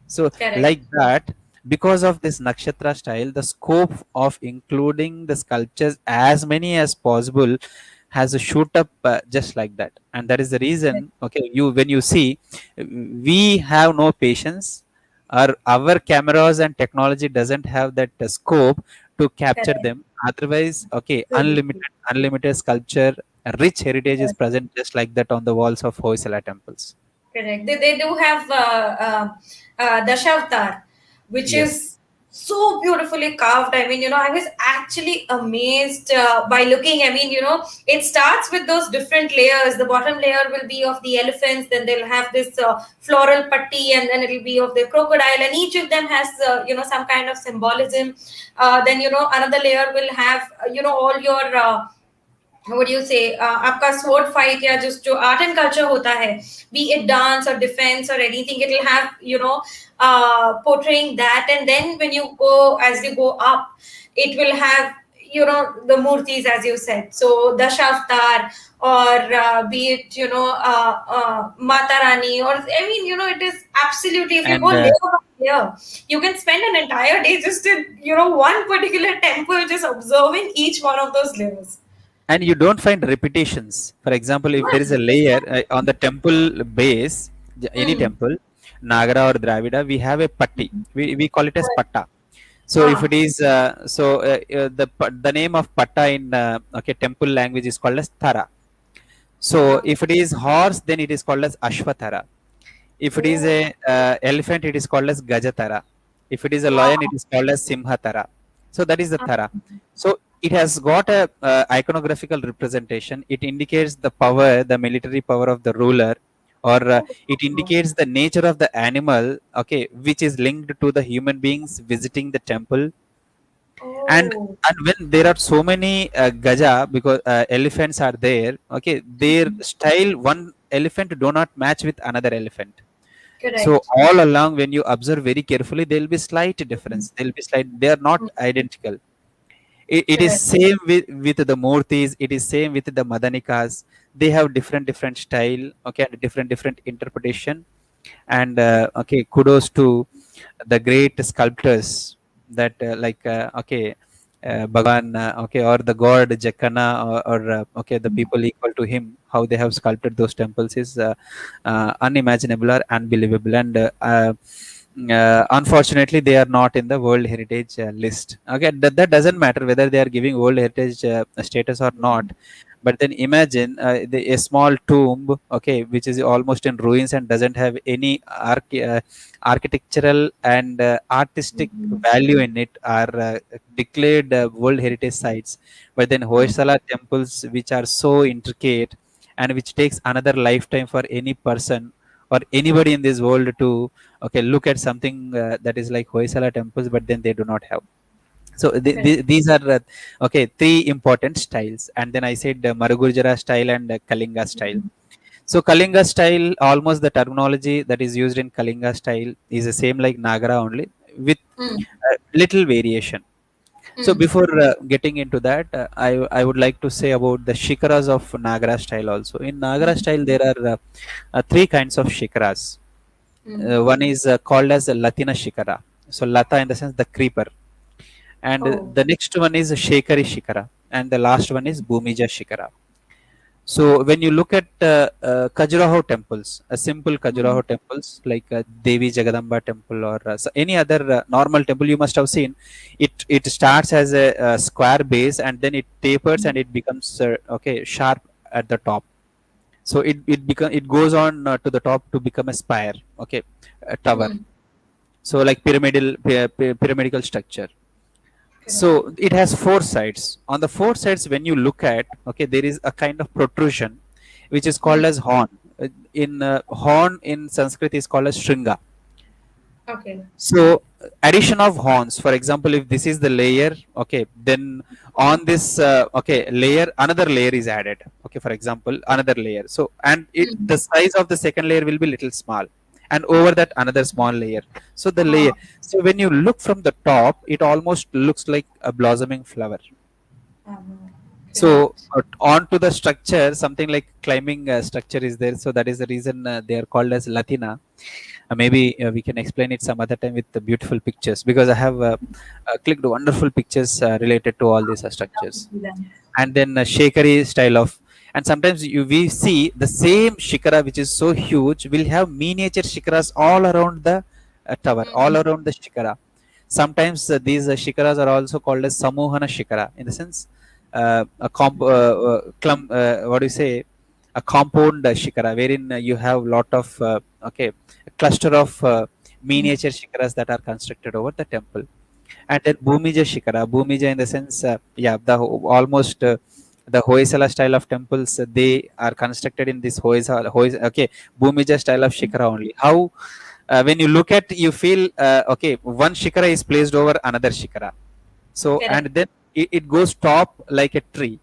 Speaker 2: So
Speaker 1: Correct.
Speaker 2: like that, because of this nakshatra style, the scope of including the sculptures as many as possible has a shoot up just like that. And that is the reason, okay, you when you see, we have no patience, or our cameras and technology doesn't have that scope to capture
Speaker 1: Correct.
Speaker 2: them. Otherwise, okay,
Speaker 1: True, true.
Speaker 2: unlimited sculpture, rich heritage is
Speaker 1: Correct.
Speaker 2: present just like that on the walls of Hoysala temples.
Speaker 1: Correct. They do have Dashavatar, which
Speaker 2: Yes.
Speaker 1: is so beautifully carved. I mean, I was actually amazed by looking. I mean, it starts with those different layers. The bottom layer will be of the elephants, then they'll have this floral patti, and then it'll be of the crocodile, and each of them has, some kind of symbolism. Then, another layer will have, all your what do you say, आपका sword fight या just जो art and culture होता है, be it dance or defense or anything, it will have, portraying that. And then when you go, as you go up, it will have, the murtis, as you said, so Dashavatar, or be it, Mata Rani, or I mean, it is absolutely, if you go
Speaker 2: And
Speaker 1: layer by layer, you can spend an entire day just in, one particular temple, just observing each one of those layers.
Speaker 2: you don't find repetitions. For example, if there is a layer on the temple base, any
Speaker 1: Hmm.
Speaker 2: temple, Nagara or Dravida, we have a patti. We call it as
Speaker 1: Correct.
Speaker 2: patta. So if
Speaker 1: Ah.
Speaker 2: it is the name of patta in okay, temple language is called as thara. So
Speaker 1: Okay.
Speaker 2: if it is horse, then it is called as ashvatara. If it is
Speaker 1: Oh.
Speaker 2: a elephant, it is called as gajatara. If it is a lion, it
Speaker 1: Wow.
Speaker 2: is called as simhatara. So that is the
Speaker 1: Ah.
Speaker 2: thara. So it has got a iconographical representation. It indicates the power, the military power of the ruler, or it
Speaker 1: Oh.
Speaker 2: indicates the nature of the animal, okay, which is linked to the human beings visiting the temple. and
Speaker 1: Oh.
Speaker 2: and when there are so many gaja, because elephants are there, okay, their style, one elephant do not match with another elephant. So
Speaker 1: Correct.
Speaker 2: all along, when you observe very carefully, there will be slight difference, there will be slight, they are not identical. It is
Speaker 1: Correct.
Speaker 2: same with the murtis, it is same with the madanikas. They have different style, okay, and different interpretation. And okay, kudos to the great sculptors that like okay, Bhagwan, okay, or the god Jakana, or okay, the people equal to him, how they have sculpted those temples is unimaginable or unbelievable. And unfortunately, they are not in the World Heritage list. Okay, that doesn't matter whether they are giving World Heritage status or not. But then imagine a small tomb, okay, which is almost in ruins and doesn't have any architectural and artistic value in it, are declared World Heritage sites. But then Hoysala temples, which are so intricate and which takes another lifetime for any person or anybody in this world to, okay, look at something that is like Hoysala temples, but then they do not have. So
Speaker 1: Correct.
Speaker 2: these are okay, three important styles. And then I said Marugujara style and Kalinga style. So Kalinga style, almost the terminology that is used in Kalinga style is the same like Nagara only, with
Speaker 1: Mm.
Speaker 2: little variation. So
Speaker 1: Mm.
Speaker 2: before getting into that, I would like to say about the Shikaras of Nagara style also. In Nagara style, there are three kinds of Shikaras.
Speaker 1: Mm.
Speaker 2: One is called as Latina Shikara. So Lata in the sense the creeper, and
Speaker 1: Oh.
Speaker 2: the next one is Shekari Shikara, and the last one is Bhumija Shikara. So when you look at Khajuraho temples, a simple
Speaker 1: Mm.
Speaker 2: Khajuraho temples like Devi Jagadamba temple, or any other normal temple you must have seen, it starts as a square base and then it tapers and it becomes okay, sharp at the top. So it goes on to the top to become a spire, okay, a tower.
Speaker 1: Mm.
Speaker 2: So like pyramidal structure. So
Speaker 1: Correct.
Speaker 2: it has four sides. On the four sides, when you look at, okay, there is a kind of protrusion which is called
Speaker 1: Mm.
Speaker 2: as horn. In horn in Sanskrit is called as shringa.
Speaker 1: Okay.
Speaker 2: So addition of horns, for example, if this is the layer, okay, then on this okay, layer, another layer is added, okay, for example, another layer. So and
Speaker 1: Mm.
Speaker 2: the size of the second layer will be little small, and over that another small layer. So the layer,
Speaker 1: Ah.
Speaker 2: so when you look from the top, it almost looks like a blossoming flower. So
Speaker 1: Correct.
Speaker 2: onto the structure, something like climbing structure is there. So that is the reason they are called as Latina. Maybe we can explain it some other time with the beautiful pictures, because I have clicked wonderful pictures related to all these structures. And then Shekari style of, and sometimes we see the same Shikara which is so huge will have miniature Shikaras all around the tower, all
Speaker 1: Mm.
Speaker 2: around the Shikara. Sometimes these Shikaras are also called as Samohana Shikara, in the sense what do you say, a compound Shikara, wherein you have lot of okay, a cluster of miniature Shikaras that are constructed over the temple. And then Bhumija Shikara. Bhumija in the sense, yeah, almost the Hoysala style of temples, they are constructed in this okay, Bhumija style of Shikara only. How, when you look at, you feel, okay, one Shikara is placed over another Shikara. So,
Speaker 1: Correct.
Speaker 2: and then it goes top like a tree.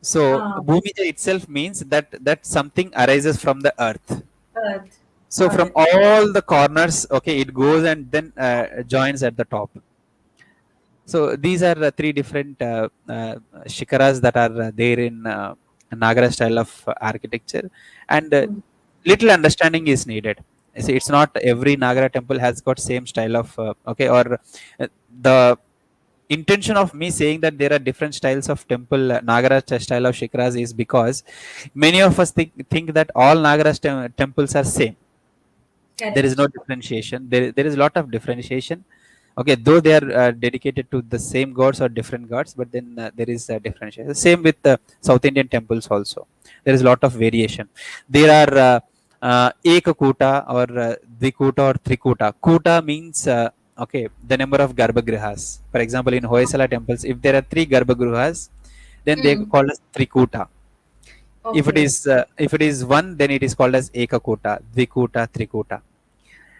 Speaker 2: So,
Speaker 1: Ah,
Speaker 2: Bhumija itself means that something arises from the earth.
Speaker 1: Earth.
Speaker 2: So,
Speaker 1: Got
Speaker 2: from
Speaker 1: it.
Speaker 2: all the corners, okay, it goes and then joins at the top. So these are three different shikaras that are there in Nagara style of architecture, and
Speaker 1: Mm.
Speaker 2: little understanding is needed. See, it's not every Nagara temple has got same style of okay, or the intention of me saying that there are different styles of temple, Nagara style of shikaras, is because many of us think that all Nagara temples are same. There is
Speaker 1: Correct.
Speaker 2: no differentiation. There is a lot of differentiation. Okay, though they are dedicated to the same gods or different gods, but then there is a differentiation. Same with South Indian temples also. There is a lot of variation. There are ekakuta or dvikuta or trikuta. Kuta means okay, the number of garbhagrihas. For example, in Hoysala temples, if there are three garbhagrihas, then they are
Speaker 1: Mm.
Speaker 2: called as trikuta.
Speaker 1: Okay.
Speaker 2: If it is one, then it is called as ekakuta, dvikuta, trikuta.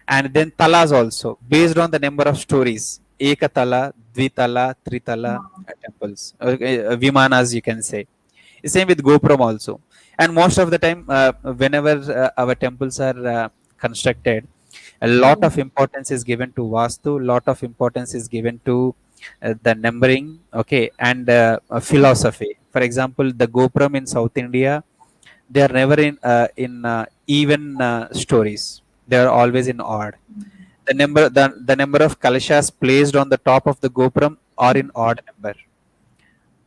Speaker 2: And then talas also based on the number of stories, ekatala, dvitala, tritala
Speaker 1: Ah,
Speaker 2: temples, vimanas, you can say. Same with Gopram also. And most of the time, whenever our temples are constructed, a lot
Speaker 1: mm.
Speaker 2: of importance is given to Vastu, lot of importance is given to the numbering, okay, and philosophy. For example, the Gopram in South India, they are never in even stories. They are always in odd. The number of kalashas placed on the top of the Gopram are in odd number.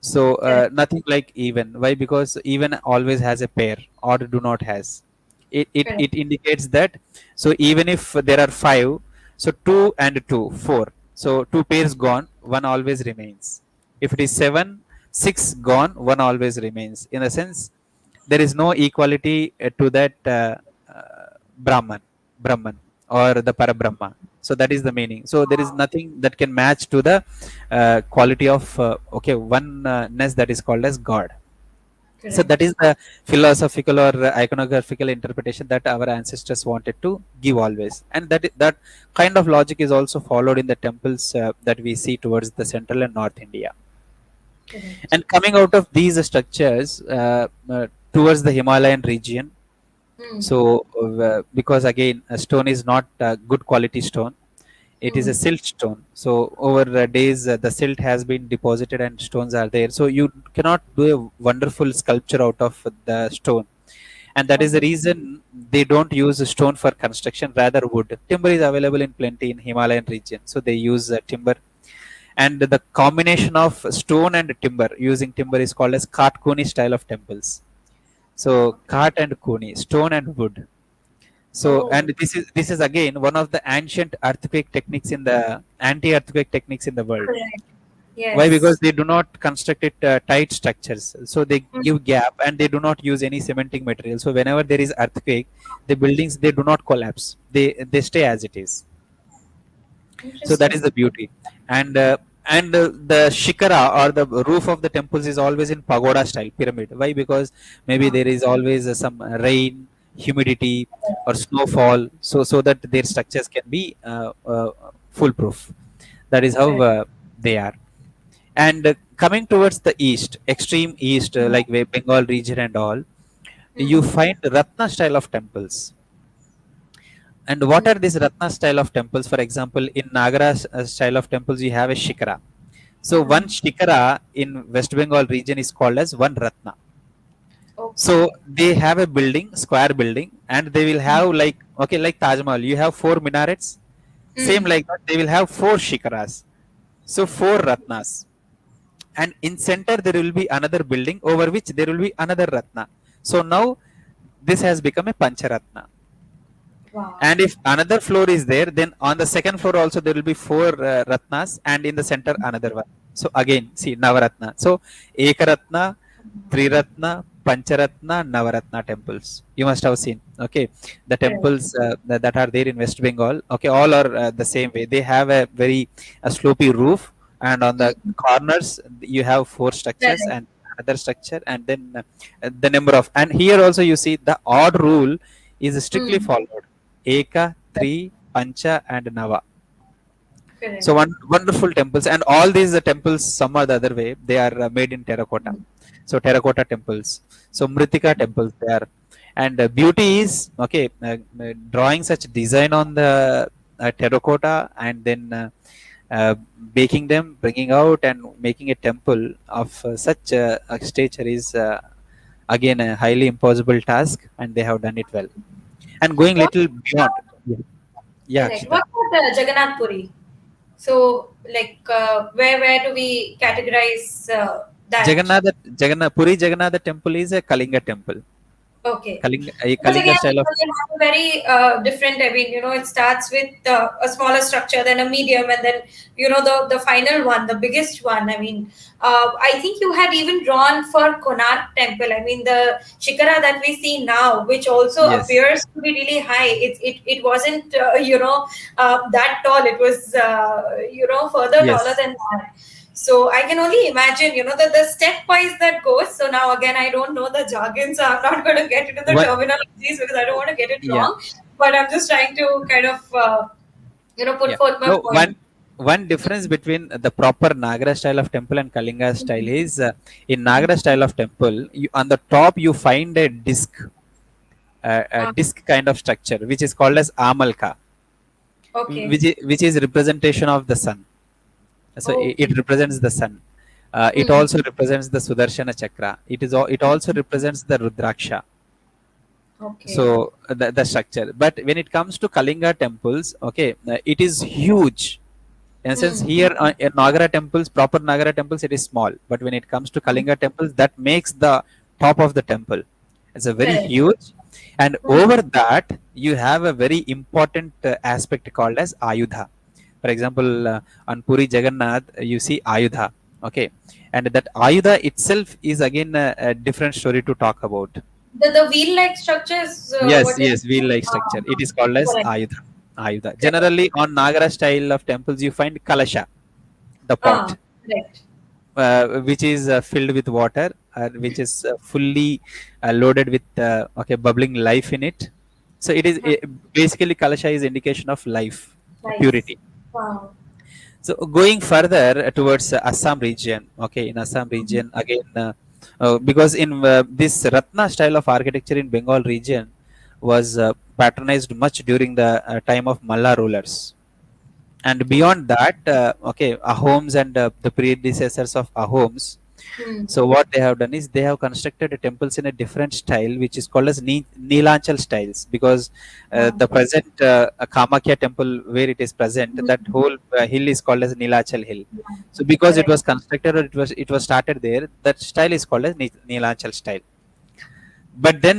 Speaker 2: So
Speaker 1: Correct.
Speaker 2: nothing like even. Why? Because even always has a pair. Odd do not has.
Speaker 1: Correct.
Speaker 2: It indicates that. So even if there are five, so two and two, four. So two pairs gone, one always remains. If it is seven, six gone, one always remains. In a sense, there is no equality to that Brahman, Brahman or the Parabrahma. So that is the meaning. So there is nothing that can match to the quality of okay, oneness that is called as God. So that
Speaker 1: Correct.
Speaker 2: is the philosophical or iconographical interpretation that our ancestors wanted to give always, and that kind of logic is also followed in the temples that we see towards the central and north India.
Speaker 1: Correct.
Speaker 2: And coming out of these structures towards the Himalayan region,
Speaker 1: Mm.
Speaker 2: so because again, a stone is not a good quality stone, it is a
Speaker 1: Mm.
Speaker 2: silt stone. So over days, the silt has been deposited and stones are there. So you cannot do a wonderful sculpture out of the stone, and that is the
Speaker 1: Okay.
Speaker 2: reason they don't use stone for construction, rather wood. Timber is available in plenty in Himalayan region, so they use timber. And the combination of stone and timber, using timber, is called as Katkuni style of temples. So
Speaker 1: Okay.
Speaker 2: Kat and Kuni, stone and wood. So,
Speaker 1: Oh,
Speaker 2: and this is again one of the ancient earthquake techniques in the anti-earthquake techniques in the world.
Speaker 1: correct.
Speaker 2: Why? Because
Speaker 1: Yes.
Speaker 2: they do not construct it tight structures. So they
Speaker 1: Mm.
Speaker 2: give gap and they do not use any cementing material. So whenever there is earthquake, the buildings, they do not collapse. They stay as it is. So that is
Speaker 1: Interesting.
Speaker 2: the beauty. And the shikara or the roof of the temples is always in pagoda style pyramid. Why? Because maybe
Speaker 1: Ah,
Speaker 2: there is always some rain, humidity, or snowfall, so that their structures can be foolproof. That is how
Speaker 1: correct.
Speaker 2: they are. And coming towards the east, extreme east, like Bengal region and all, you
Speaker 1: Mm.
Speaker 2: find Ratna style of temples. And what
Speaker 1: Mm.
Speaker 2: are these Ratna style of temples? For example, in Nagara style of temples, you have a Shikara. So one
Speaker 1: Mm.
Speaker 2: Shikara in West Bengal region is called as one Ratna. So
Speaker 1: Okay.
Speaker 2: they have a building, square building, and they will have like, okay, like Taj Mahal, you have four minarets. Same
Speaker 1: Mm.
Speaker 2: like that, they will have four Shikaras. So four Ratnas. And in center there will be another building over which there will be another Ratna. So now this has become a Pancharatna.
Speaker 1: Wow.
Speaker 2: And if another floor is there, then on the second floor also there will be four Ratnas, and in the center another one. So again, see Navaratna. So Ekaratna, Triratna, Pancharatna, Navaratna temples. You must have seen. Okay, the
Speaker 1: Correct.
Speaker 2: temples that are there in West Bengal. Okay, all are the same way. They have a very slopy roof, and on the
Speaker 1: Mm.
Speaker 2: corners you have four structures
Speaker 1: Correct.
Speaker 2: and another structure, and then the number of. And here also you see the odd rule is strictly
Speaker 1: Mm.
Speaker 2: followed. Eka, Tri, Pancha, and Nava. So
Speaker 1: Correct.
Speaker 2: wonderful temples, and all these temples, some or the other way, they are made in terracotta.
Speaker 1: Mm.
Speaker 2: So terracotta temples. So Mritika temples they are, and beauty is okay. Drawing such design on the terracotta, and then uh, baking them, bringing out, and making a temple of such a stature is again a highly impossible task, and they have done it well. And going
Speaker 1: What
Speaker 2: little beyond, yeah, yeah,
Speaker 1: correct.
Speaker 2: Akshita.
Speaker 1: What about Jagannath Puri? So, like, where do we categorize that?
Speaker 2: Jagannath Puri Jagannath temple is a Kalinga temple.
Speaker 1: Okay. Because
Speaker 2: Kalinga
Speaker 1: again,
Speaker 2: style of
Speaker 1: they have a very different. I mean, it starts with a smaller structure, then a medium, and then the final one, the biggest one. I mean, I think you had even drawn for Konark Temple. I mean, the Shikara that we see now, which also
Speaker 2: yes,
Speaker 1: appears to be really high. It wasn't that tall. It was further taller
Speaker 2: yes,
Speaker 1: than that. So I can only imagine, the stepwise that goes. So now again, I don't know the jargon, so I'm not going to get into the
Speaker 2: one,
Speaker 1: terminologies because I don't want to get it
Speaker 2: yeah,
Speaker 1: wrong. But I'm just trying to kind of, put
Speaker 2: yeah.
Speaker 1: forth my
Speaker 2: No,
Speaker 1: point.
Speaker 2: one difference between the proper Nagra style of temple and Kalinga style is in Nagra style of temple, on the top you find a
Speaker 1: Uh,
Speaker 2: disc kind of structure which is called as Amalka,
Speaker 1: okay.
Speaker 2: which is representation of the sun. So it
Speaker 1: Okay.
Speaker 2: represents the sun. It
Speaker 1: Mm.
Speaker 2: also represents the Sudarshana chakra. It also represents the Rudraksha.
Speaker 1: Okay.
Speaker 2: So the structure. But when it comes to Kalinga temples, okay, it is huge. In a sense,
Speaker 1: Mm.
Speaker 2: here in Nagara temples, proper Nagara temples, it is small. But when it comes to
Speaker 1: Mm.
Speaker 2: Kalinga temples, that makes the top of the temple. It's a very
Speaker 1: Correct.
Speaker 2: huge. And
Speaker 1: Mm.
Speaker 2: over that, you have a very important aspect called as Ayudha. For example, on Puri Jagannath, you see Ayudha. Okay. And that Ayudha itself is again a different story to talk about.
Speaker 1: The wheel-like structures,
Speaker 2: Yes,
Speaker 1: what is
Speaker 2: yes, wheel-like structure. It is called as
Speaker 1: correct.
Speaker 2: Ayudha. Ayudha.
Speaker 1: Correct.
Speaker 2: Generally, on Nagara style of temples, you find Kalasha, the pot,
Speaker 1: Correct.
Speaker 2: which is filled with water, which is fully loaded with okay bubbling life in it. So basically Kalasha is indication of life,
Speaker 1: Nice.
Speaker 2: purity.
Speaker 1: Wow.
Speaker 2: So going further towards Assam region, okay, in Assam region again, because in this Ratna style of architecture in Bengal region was patronized much during the time of Malla rulers, and
Speaker 1: Okay.
Speaker 2: beyond that, okay, Ahoms and the predecessors of Ahoms.
Speaker 1: Hmm.
Speaker 2: So what they have done is they have constructed temples in a different style, which is called as Neelanchal styles, because
Speaker 1: Wow.
Speaker 2: the present Kamakya temple where it is present, that
Speaker 1: Hmm.
Speaker 2: whole hill is called as Neelachal hill.
Speaker 1: Yeah.
Speaker 2: So because it
Speaker 1: Correct.
Speaker 2: was constructed or it was started there, that style is called as Neelachal style. But then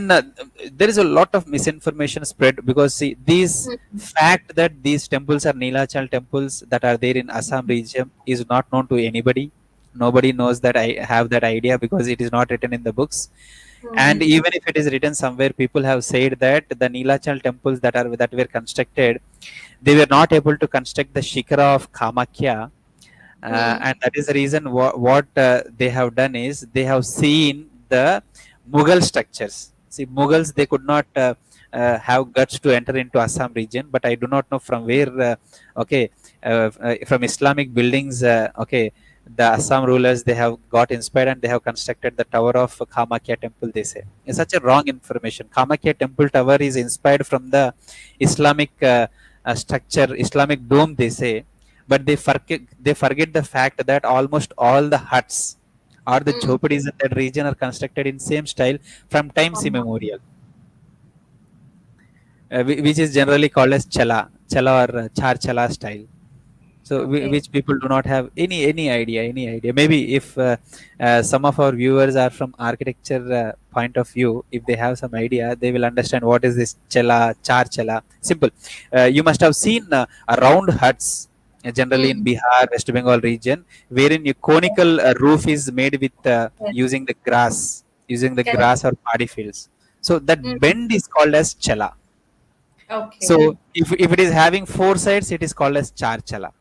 Speaker 2: there is a lot of misinformation spread, because see these
Speaker 1: Hmm.
Speaker 2: fact that these temples are Neelachal temples that are there in Assam region is not known to anybody. Nobody knows that I have that idea because it is not written in the books. And
Speaker 1: Hmm.
Speaker 2: even if it is written somewhere, people have said that the Neelachal temples that were constructed, they were not able to construct the Shikara of Kamakya,
Speaker 1: Hmm.
Speaker 2: and that is the reason what they have done is they have seen the Mughal structures. See, Mughals they could not have guts to enter into Assam region, but I do not know from where. Okay, from Islamic buildings. Okay, the Assam rulers they have got inspired and they have constructed the tower of Kamakya temple. They say it's such a wrong information. Kamakya temple tower is inspired from the Islamic structure, Islamic dome. They say, but they forget the fact that almost all the huts or the
Speaker 1: Hmm.
Speaker 2: jhopadis in that region are constructed in same style from times
Speaker 1: Wow.
Speaker 2: immemorial, which is generally called as chala or char chala style. So
Speaker 1: Okay.
Speaker 2: which people do not have any idea. Maybe if some of our viewers are from architecture point of view, if they have some idea, they will understand what is this chala char chala. Simple. You must have seen round huts generally in
Speaker 1: Hmm.
Speaker 2: Bihar, West Bengal region, wherein a conical roof is made with
Speaker 1: Yes.
Speaker 2: using the grass. using the
Speaker 1: Correct.
Speaker 2: grass or paddy fields. So that
Speaker 1: Mm.
Speaker 2: bend is called as chala. So
Speaker 1: Okay.
Speaker 2: if it is having four sides, it is called as char chala.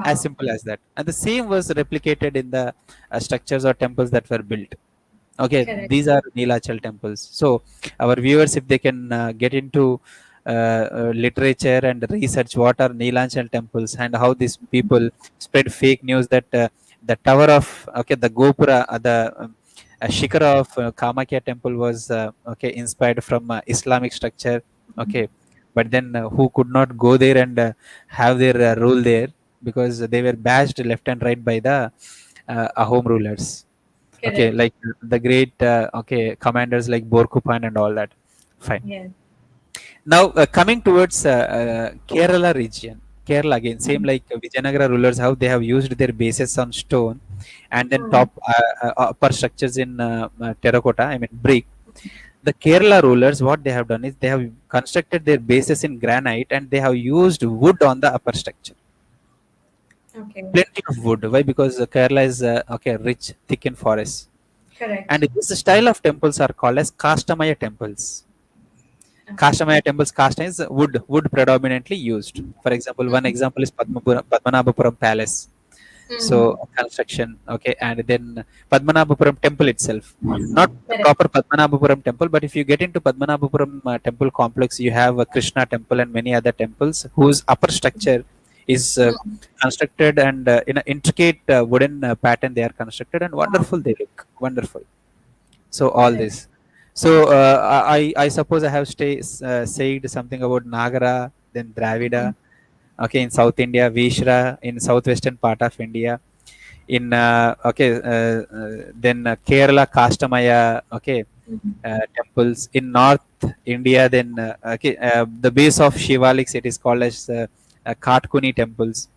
Speaker 2: As
Speaker 1: Wow.
Speaker 2: simple as that. And the same was replicated in the structures or temples that were built. Okay,
Speaker 1: Correct.
Speaker 2: these are Neelachal temples. So our viewers, if they can get into literature and research what are Neelachal temples and how these people spread fake news that the tower of, okay, the Gopura, the Shikara of Kamakya temple was okay, inspired from Islamic structure. Okay, but then who could not go there and have their rule there because they were bashed left and right by the Ahom rulers. Okay,
Speaker 1: Correct.
Speaker 2: like the great okay, commanders like Borkupan and all that. Fine.
Speaker 1: Yes.
Speaker 2: Now coming towards Kerala region. Kerala again, same like Vijayanagara rulers, how they have used their bases on stone and then
Speaker 1: Mm.
Speaker 2: top upper structures in terracotta, I mean brick. The Kerala rulers, what they have done is they have constructed their bases in granite and they have used wood on the upper structure.
Speaker 1: Okay.
Speaker 2: Plenty of wood. Why? Because Kerala is okay, rich, thick in forests.
Speaker 1: Correct.
Speaker 2: And this style of temples are called as Kastamaya temples.
Speaker 1: Okay.
Speaker 2: Kastamaya temples, cast is wood predominantly used. For example, one
Speaker 1: Mm.
Speaker 2: example is Padmanabhapuram Palace. So
Speaker 1: Mm.
Speaker 2: construction, okay, and then Padmanabhapuram temple itself. Not the
Speaker 1: Correct.
Speaker 2: proper Padmanabhapuram temple, but if you get into Padmanabhapuram temple complex, you have a Krishna temple and many other temples whose upper structure is
Speaker 1: Mm.
Speaker 2: constructed and in an intricate wooden pattern they are constructed and
Speaker 1: Wow.
Speaker 2: wonderful they look, wonderful. So all
Speaker 1: Correct.
Speaker 2: this. So I suppose I have said something about Nagara, then
Speaker 1: Mm.
Speaker 2: Dravida, okay, in South India, Vishra in southwestern part of India, in okay, then Kerala Kastamaya, okay,
Speaker 1: Mm.
Speaker 2: temples in North India. Then okay, the base of Shivaliks it is called as Katkuni temples.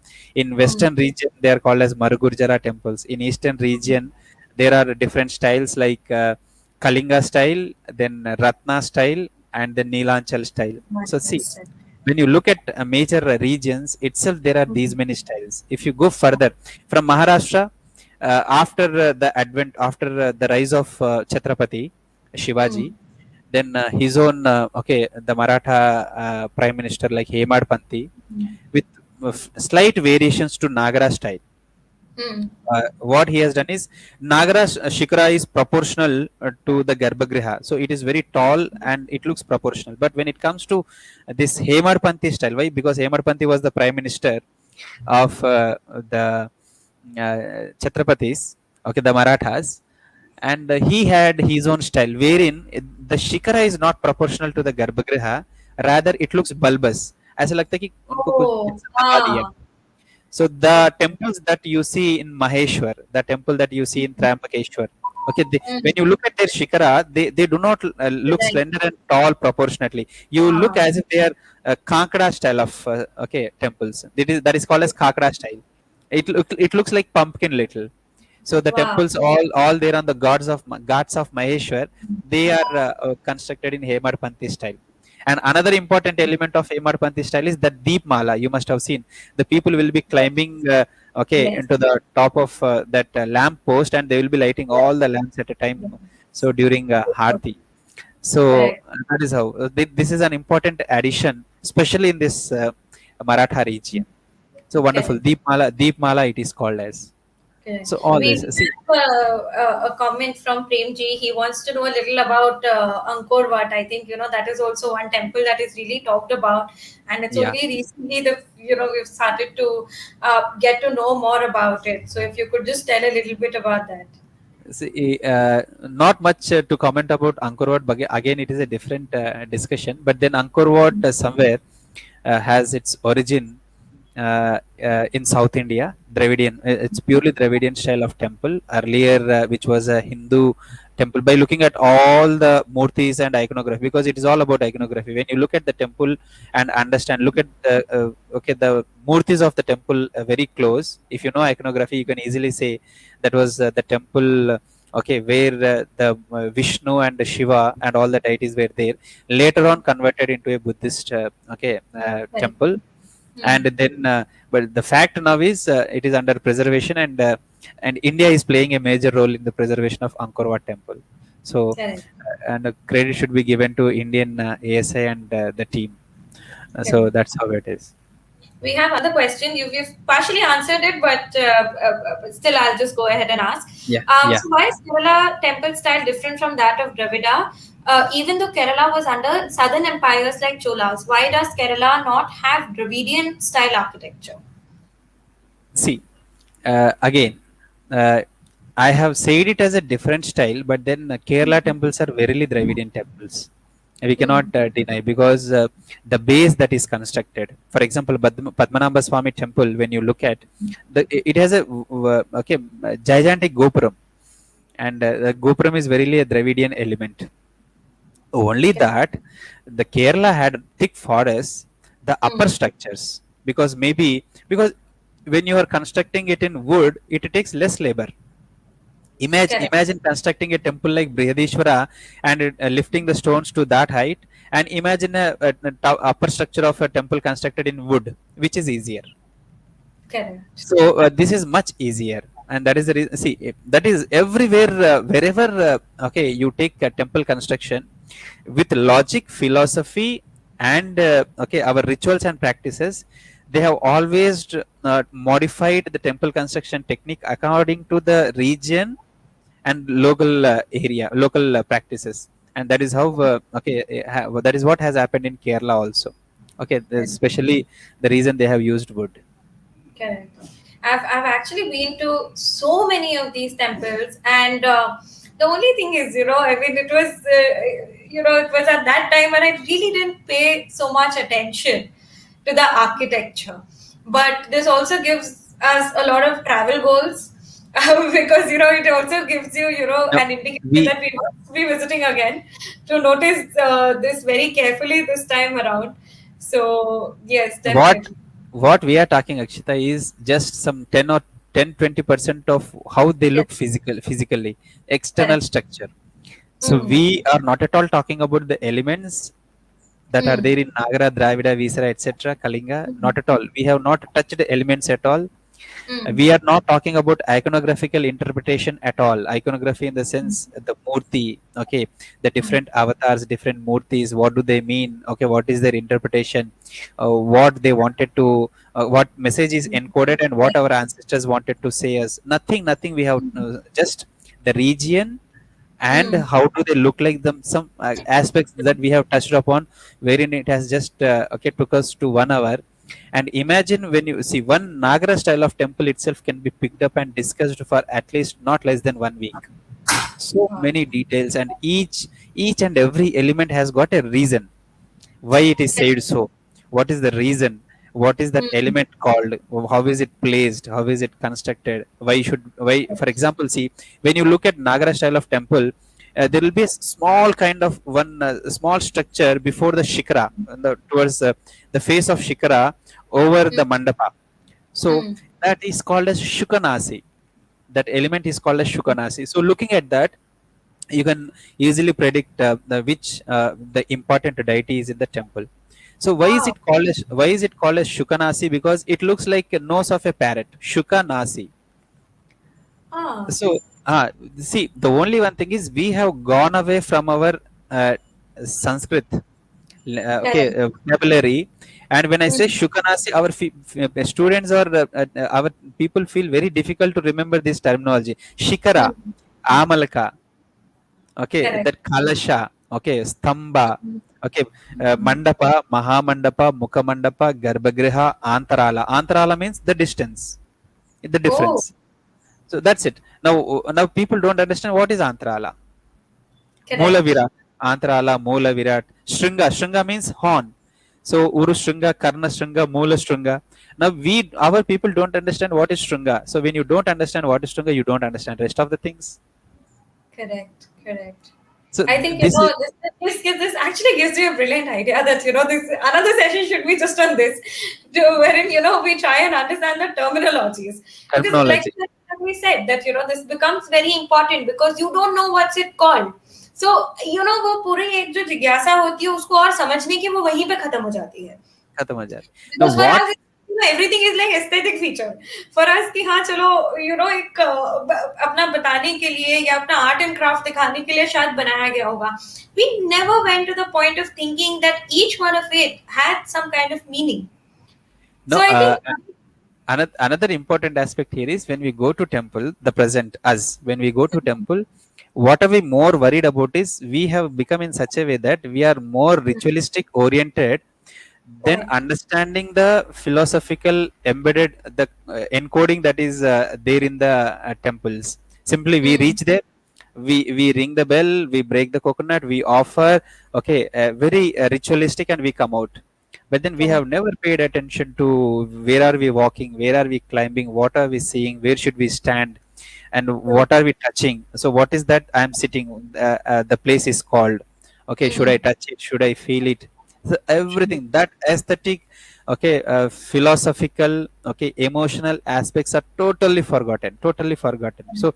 Speaker 2: In
Speaker 1: Mm.
Speaker 2: Western region they are called as Marugujara temples. In Eastern region there are different styles like Kalinga style, then Ratna style, and then Neelanchal style. So see,
Speaker 1: Manchester.
Speaker 2: when you look at major regions itself, there are these
Speaker 1: Mm.
Speaker 2: many styles. If you go further from Maharashtra, after after the rise of Chhatrapati Shivaji,
Speaker 1: Mm.
Speaker 2: then his own okay, the Maratha prime minister like Hemad Panti,
Speaker 1: Mm.
Speaker 2: with slight variations to Nagara style.
Speaker 1: Mm.
Speaker 2: What he has done is Nagara Shikara is proportional to the Garbhagriha, so it is very tall and it looks proportional. But when it comes to this Hemad Panti style, why? Because Hemad Panti was the prime minister of the Chhatrapatis, okay, the Marathas, and he had his own style wherein the Shikara is not proportional to the Garbhagriha, rather it looks bulbous. ऐसा लगता है कि उनको कुछ
Speaker 1: Oh.
Speaker 2: दबा दिया.
Speaker 1: Ah.
Speaker 2: So the
Speaker 1: Okay.
Speaker 2: temples that you see in Maheshwar, the temple that you see in Triambakeshwar, okay, when
Speaker 1: Mm.
Speaker 2: you look at their shikara, they do not look
Speaker 1: Correct.
Speaker 2: slender and tall proportionately. You look
Speaker 1: Ah.
Speaker 2: as if they are kankada style of okay, temples. That is called as kakada style. It looks like pumpkin little. So the
Speaker 1: Wow.
Speaker 2: temples all there on the gods of Maheshwar, they are constructed in Hemarpanthi style. And another important element of Hemarpanthi style is the Deep Mala. You must have seen the people will be climbing okay,
Speaker 1: Yes.
Speaker 2: into the top of that lamp post and they will be lighting
Speaker 1: Yes.
Speaker 2: all the lamps at a time.
Speaker 1: Yes.
Speaker 2: So during Harti. So
Speaker 1: Correct.
Speaker 2: that is how this is an important addition, especially in this Maratha region. So wonderful.
Speaker 1: Correct.
Speaker 2: Deep Mala it is called as.
Speaker 1: Okay.
Speaker 2: So all
Speaker 1: We
Speaker 2: this. See,
Speaker 1: have a comment from Premji. He wants to know a little about Angkor Wat. I think that is also one temple that is really talked about, and it's
Speaker 2: yeah.
Speaker 1: only recently that we've started to get to know more about it. So if you could just tell a little bit about that.
Speaker 2: See, not much to comment about Angkor Wat, but again, it is a different discussion. But then Angkor Wat somewhere has its origin in South India, Dravidian. It's purely Dravidian style of temple. Earlier, which was a Hindu temple, by looking at all the murtis and iconography, because it is all about iconography. When you look at the temple and understand, look at the okay, the murtis of the temple very close. If you know iconography, you can easily say that was the temple. Okay, where the Vishnu and Shiva and all the deities were there. Later on, converted into a Buddhist okay,
Speaker 1: Correct.
Speaker 2: temple. And
Speaker 1: Hmm.
Speaker 2: then but the fact now is it is under preservation, and India is playing a major role in the preservation of Angkor Wat temple. So,
Speaker 1: Correct.
Speaker 2: and credit should be given to Indian ASI and the team. So
Speaker 1: Correct.
Speaker 2: that's how it is.
Speaker 1: We have another question. You've partially answered it, but still, I'll just go ahead and ask.
Speaker 2: Yeah, yeah.
Speaker 1: So, why is Kerala temple style different from that of Dravida? Even though Kerala was under southern empires like Cholas, why does Kerala not have Dravidian style architecture?
Speaker 2: See, again, uh, I have said it as a different style, but then Kerala temples are verily Dravidian temples. We cannot
Speaker 1: Hmm.
Speaker 2: deny, because the base that is constructed. For example, Padmanabha Swami temple, when you look at it has a okay, gigantic gopuram, and the gopuram is verily a Dravidian element. Only
Speaker 1: Correct.
Speaker 2: that the Kerala had thick forests, the upper
Speaker 1: Hmm.
Speaker 2: structures, because maybe because when you are constructing it in wood, it takes less labor.
Speaker 1: Correct.
Speaker 2: Imagine constructing a temple like Brihadishwara and lifting the stones to that height, and imagine a upper structure of a temple constructed in wood, which is easier.
Speaker 1: Correct.
Speaker 2: So this is much easier, and that is the reason. See, that is everywhere, wherever. Okay, you take a temple construction with logic, philosophy, and okay, our rituals and practices. They have always modified the temple construction technique according to the region and local local practices, and that is how okay, that is what has happened in Kerala also. Okay, especially the reason they have used wood.
Speaker 1: Correct. I've actually been to so many of these temples, and the only thing is, I mean, it was, it was at that time when I really didn't pay so much attention to the architecture. But this also gives us a lot of travel goals because, it also gives you,
Speaker 2: Now,
Speaker 1: an indication
Speaker 2: we
Speaker 1: that we must be visiting again to notice this very carefully this time around. So, yes,
Speaker 2: what
Speaker 1: definitely.
Speaker 2: we are talking, Akshita, is just some 10 or 10-20% of how they
Speaker 1: Yes,
Speaker 2: look physically, external
Speaker 1: correct.
Speaker 2: structure. So
Speaker 1: Mm.
Speaker 2: we are not at all talking about the elements that are
Speaker 1: Mm.
Speaker 2: there in Nagara, Dravida, Visara, etc., Kalinga. Not at all. We have not touched the elements at all.
Speaker 1: Mm.
Speaker 2: We are not talking about iconographical interpretation at all. Iconography in the sense the murti, okay, the
Speaker 1: Mm.
Speaker 2: different avatars, different murtis, what do they mean, okay, what is their interpretation, what they wanted to, what message is encoded, and what our ancestors wanted to say us. Nothing we have, just the region, and
Speaker 1: Mm.
Speaker 2: how do they look like them, some aspects that we have touched upon, wherein it has just okay, took us to 1 hour. And imagine, when you see one Nagra style of temple itself can be picked up and discussed for at least not less than 1 week. So
Speaker 1: Wow.
Speaker 2: many details, and each and every element has got a reason why it is said so. What is the reason? What is that
Speaker 1: Mm.
Speaker 2: element called? How is it placed? How is it constructed? Why, for example, see, when you look at Nagara style of temple, there will be a small kind of one small structure before the shikara, towards the face of shikara, over
Speaker 1: Mm.
Speaker 2: the mandapa. So
Speaker 1: Mm.
Speaker 2: that is called as shukanasi. That element is called as shukanasi. So looking at that, you can easily predict the important deity is in the temple. So
Speaker 1: Wow.
Speaker 2: why is it called as Shukanasi? Because it looks like a nose of a parrot. Shukanasi.
Speaker 1: Ah.
Speaker 2: So see, the only one thing is we have gone away from our uh, Sanskrit okay,
Speaker 1: Correct.
Speaker 2: vocabulary. And when I say
Speaker 1: Mm.
Speaker 2: Shukanasi, our students or our people feel very difficult to remember this terminology. Shikara,
Speaker 1: Mm.
Speaker 2: Amalaka, okay,
Speaker 1: Correct.
Speaker 2: that Kalasha, okay, Stamba, okay, Mandapa, Mahamandapa, Mukhamandapa, Garbhagriha, Antarala. Antarala means the distance, the
Speaker 1: Oh,
Speaker 2: difference. So that's it. Now people don't understand what is Antarala. Moola
Speaker 1: correct.
Speaker 2: Virat, Antarala, Moola Virat, Shringa. Shringa means horn. So Uru Shringa, Karna Shringa, Moola Shringa. Now our people don't understand what is Shringa. So when you don't understand what is Shringa, you don't understand rest of the things.
Speaker 1: Correct. Correct.
Speaker 2: So
Speaker 1: I think
Speaker 2: this is
Speaker 1: this actually gives you a brilliant idea that this another session should be just on this, wherein we try and understand the terminologies, because like
Speaker 2: terminology.
Speaker 1: we said that this becomes very important because you don't know what's it called. So वो पूरी एक जो जिज्ञासा होती है उसको और समझने की वो वहीं पे खत्म हो जाती है
Speaker 2: खत्म हो जाती. Now
Speaker 1: because for
Speaker 2: what?
Speaker 1: us everything is like aesthetic feature for us कि हाँ चलो एक अपना बताने के लिए या अपना आर्ट एंड क्राफ्ट दिखाने के लिए शायद बनाया गया होगा. We never went to the point of thinking that each one of it had some kind of meaning.
Speaker 2: No,
Speaker 1: So I think
Speaker 2: another important aspect here is when we go to temple, the present us, when we go to temple, what are we more worried about is we have become in such a way that we are more ritualistic oriented than
Speaker 1: correct.
Speaker 2: understanding the philosophical embedded, the encoding that is there in the temples. Simply we
Speaker 1: Hmm.
Speaker 2: reach there, we ring the bell, we break the coconut, we offer, okay, very ritualistic, and we come out. But then we have
Speaker 1: Correct.
Speaker 2: never paid attention to where are we walking, where are we climbing, what are we seeing, where should we stand, and
Speaker 1: True.
Speaker 2: what are we touching. So what is that I am sitting, the place is called, okay, should I
Speaker 1: Hmm.
Speaker 2: touch it, should I feel it. So
Speaker 1: True.
Speaker 2: everything that aesthetic, okay, philosophical, okay, emotional aspects are totally forgotten. So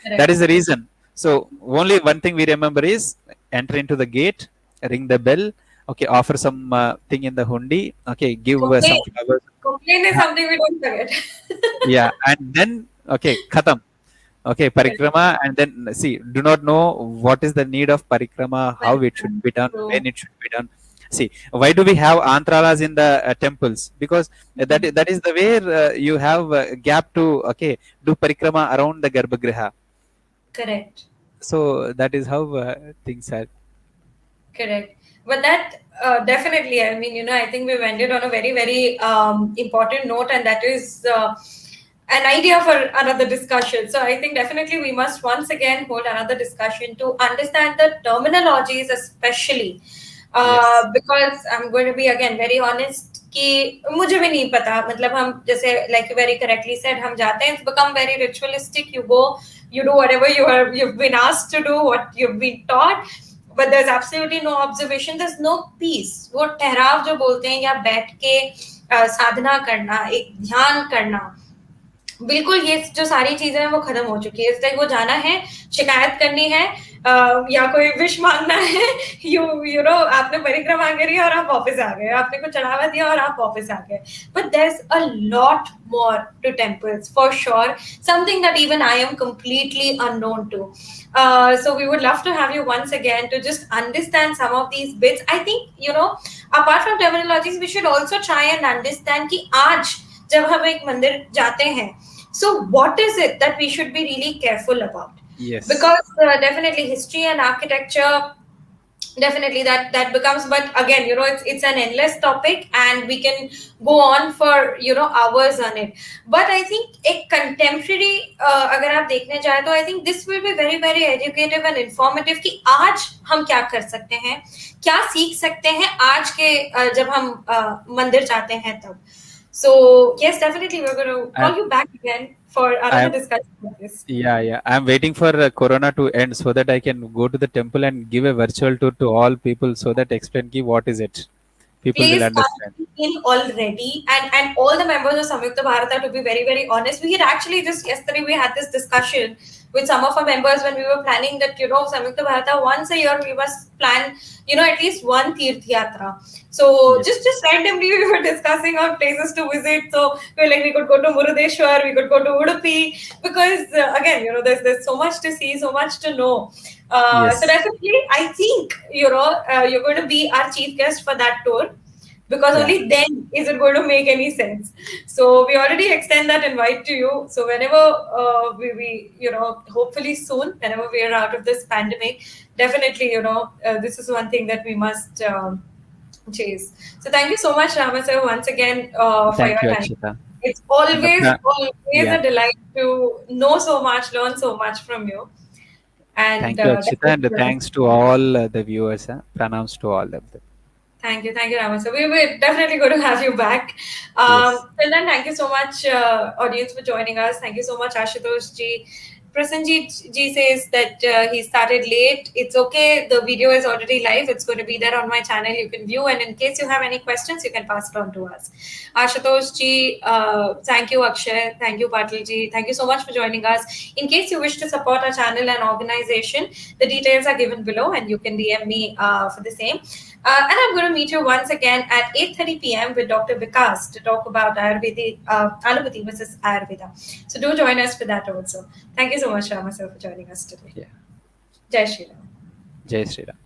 Speaker 2: that
Speaker 1: Correct.
Speaker 2: is the reason. So only one thing we remember is enter into the gate, ring the bell, okay, offer some thing in the hundi, okay, give some
Speaker 1: Complain.
Speaker 2: flowers.
Speaker 1: Complain is
Speaker 2: Yeah,
Speaker 1: something we don't forget.
Speaker 2: yeah, and then okay, khatam. Okay,
Speaker 1: Correct.
Speaker 2: parikrama, and then see, do not know what is the need of parikrama, how it should be done, when
Speaker 1: True.
Speaker 2: it should be done. See, why do we have antralas in the temples? Because that is the where you have gap to, okay, do parikrama around the garbhagriha.
Speaker 1: Correct.
Speaker 2: So that is how things are.
Speaker 1: Correct. But that definitely, I mean, I think we've ended on a very, very important note, and that is an idea for another discussion. So I think definitely we must once again hold another discussion to understand the terminologies, especially
Speaker 2: Yes.
Speaker 1: because I'm going to be again very honest कि मुझे भी नहीं पता मतलब हम जैसे like you very correctly said हम जाते हैं it's become very ritualistic you go you do whatever you've been asked to do what you've been taught but there's absolutely no observation there's no peace वो ठहराव जो बोलते हैं या बैठ के साधना करना एक ध्यान करना बिल्कुल ये जो सारी चीजें हैं वो खत्म हो चुकी है इस लाइक वो जाना है शिकायत करनी है या कोई विश मांगना है यू नो आपने परिक्रमा करी और आप वापस आ गए आपने कुछ चढ़ावा दिया और आप वापस आ गए but there is a lot more to temples for sure something that even I am completely unknown to so we would love to have you once again to just understand some of these bits I think apart from terminologies we should also try and understand कि आज जब हम एक मंदिर जाते हैं so what is it that we should be really careful about
Speaker 2: Yes.
Speaker 1: because definitely history and architecture definitely that becomes but again it's an endless topic and we can go on for hours on it but I think a contemporary अगर आप देखने जाए तो I think this will be very very educative and informative कि आज हम क्या कर सकते हैं क्या सीख सकते हैं आज के जब हम मंदिर जाते हैं तब so yes definitely we're going to
Speaker 2: I'm,
Speaker 1: call you back again for another
Speaker 2: I'm,
Speaker 1: discussion of this
Speaker 2: yeah, yeah. I'm waiting for Corona to end so that I can go to the temple and give a virtual tour to all people so that explain ki what is it. People will
Speaker 1: Please
Speaker 2: understand.
Speaker 1: come in already and all the members of Samyukta Bharata to be very very honest we had actually just yesterday we had this discussion with some of our members when we were planning that Samyukta Bharata once a year we must plan at least one Tirth Yatra so
Speaker 2: Yes.
Speaker 1: just randomly we were discussing on places to visit so we were like we could go to Murudeshwar we could go to Udupi because again there's so much to see so much to know so
Speaker 2: Yes.
Speaker 1: definitely I think you're going to be our chief guest for that tour because
Speaker 2: Yeah.
Speaker 1: only then is it going to make any sense. So we already extend that invite to you. So whenever we hopefully soon, whenever we are out of this pandemic, definitely, this is one thing that we must chase. So thank you so much, Rama Sir, once again for
Speaker 2: Thank
Speaker 1: your
Speaker 2: you,
Speaker 1: time.
Speaker 2: Akshita.
Speaker 1: It's
Speaker 2: And the
Speaker 1: always, always
Speaker 2: yeah.
Speaker 1: a delight to know so much, learn so much from you. And
Speaker 2: Thank you, Akshita, and
Speaker 1: definitely,
Speaker 2: thanks to all the viewers. Pranams to all of them.
Speaker 1: thank you, Rama. So we will definitely going to have you back.
Speaker 2: Yes.
Speaker 1: Till then, thank you so much, audience, for joining us. Thank you so much, Ashutosh ji. Prasenjit ji says that he started late. It's okay. The video is already live. It's going to be there on my channel. You can view. And in case you have any questions, you can pass it on to us. Ashutosh ji, thank you, Akshay. Thank you, Patil ji. Thank you so much for joining us. In case you wish to support our channel and organization, the details are given below, and you can DM me for the same. And I'm going to meet you once again at 8:30 p.m. with Dr. Vikas to talk about Ayurvedic Allopathy versus Ayurveda. So do join us for that also. Thank you so much, Rama Sir, for joining us today.
Speaker 2: Yeah.
Speaker 1: Jai Shri Ram.
Speaker 2: Jai Sri Ram.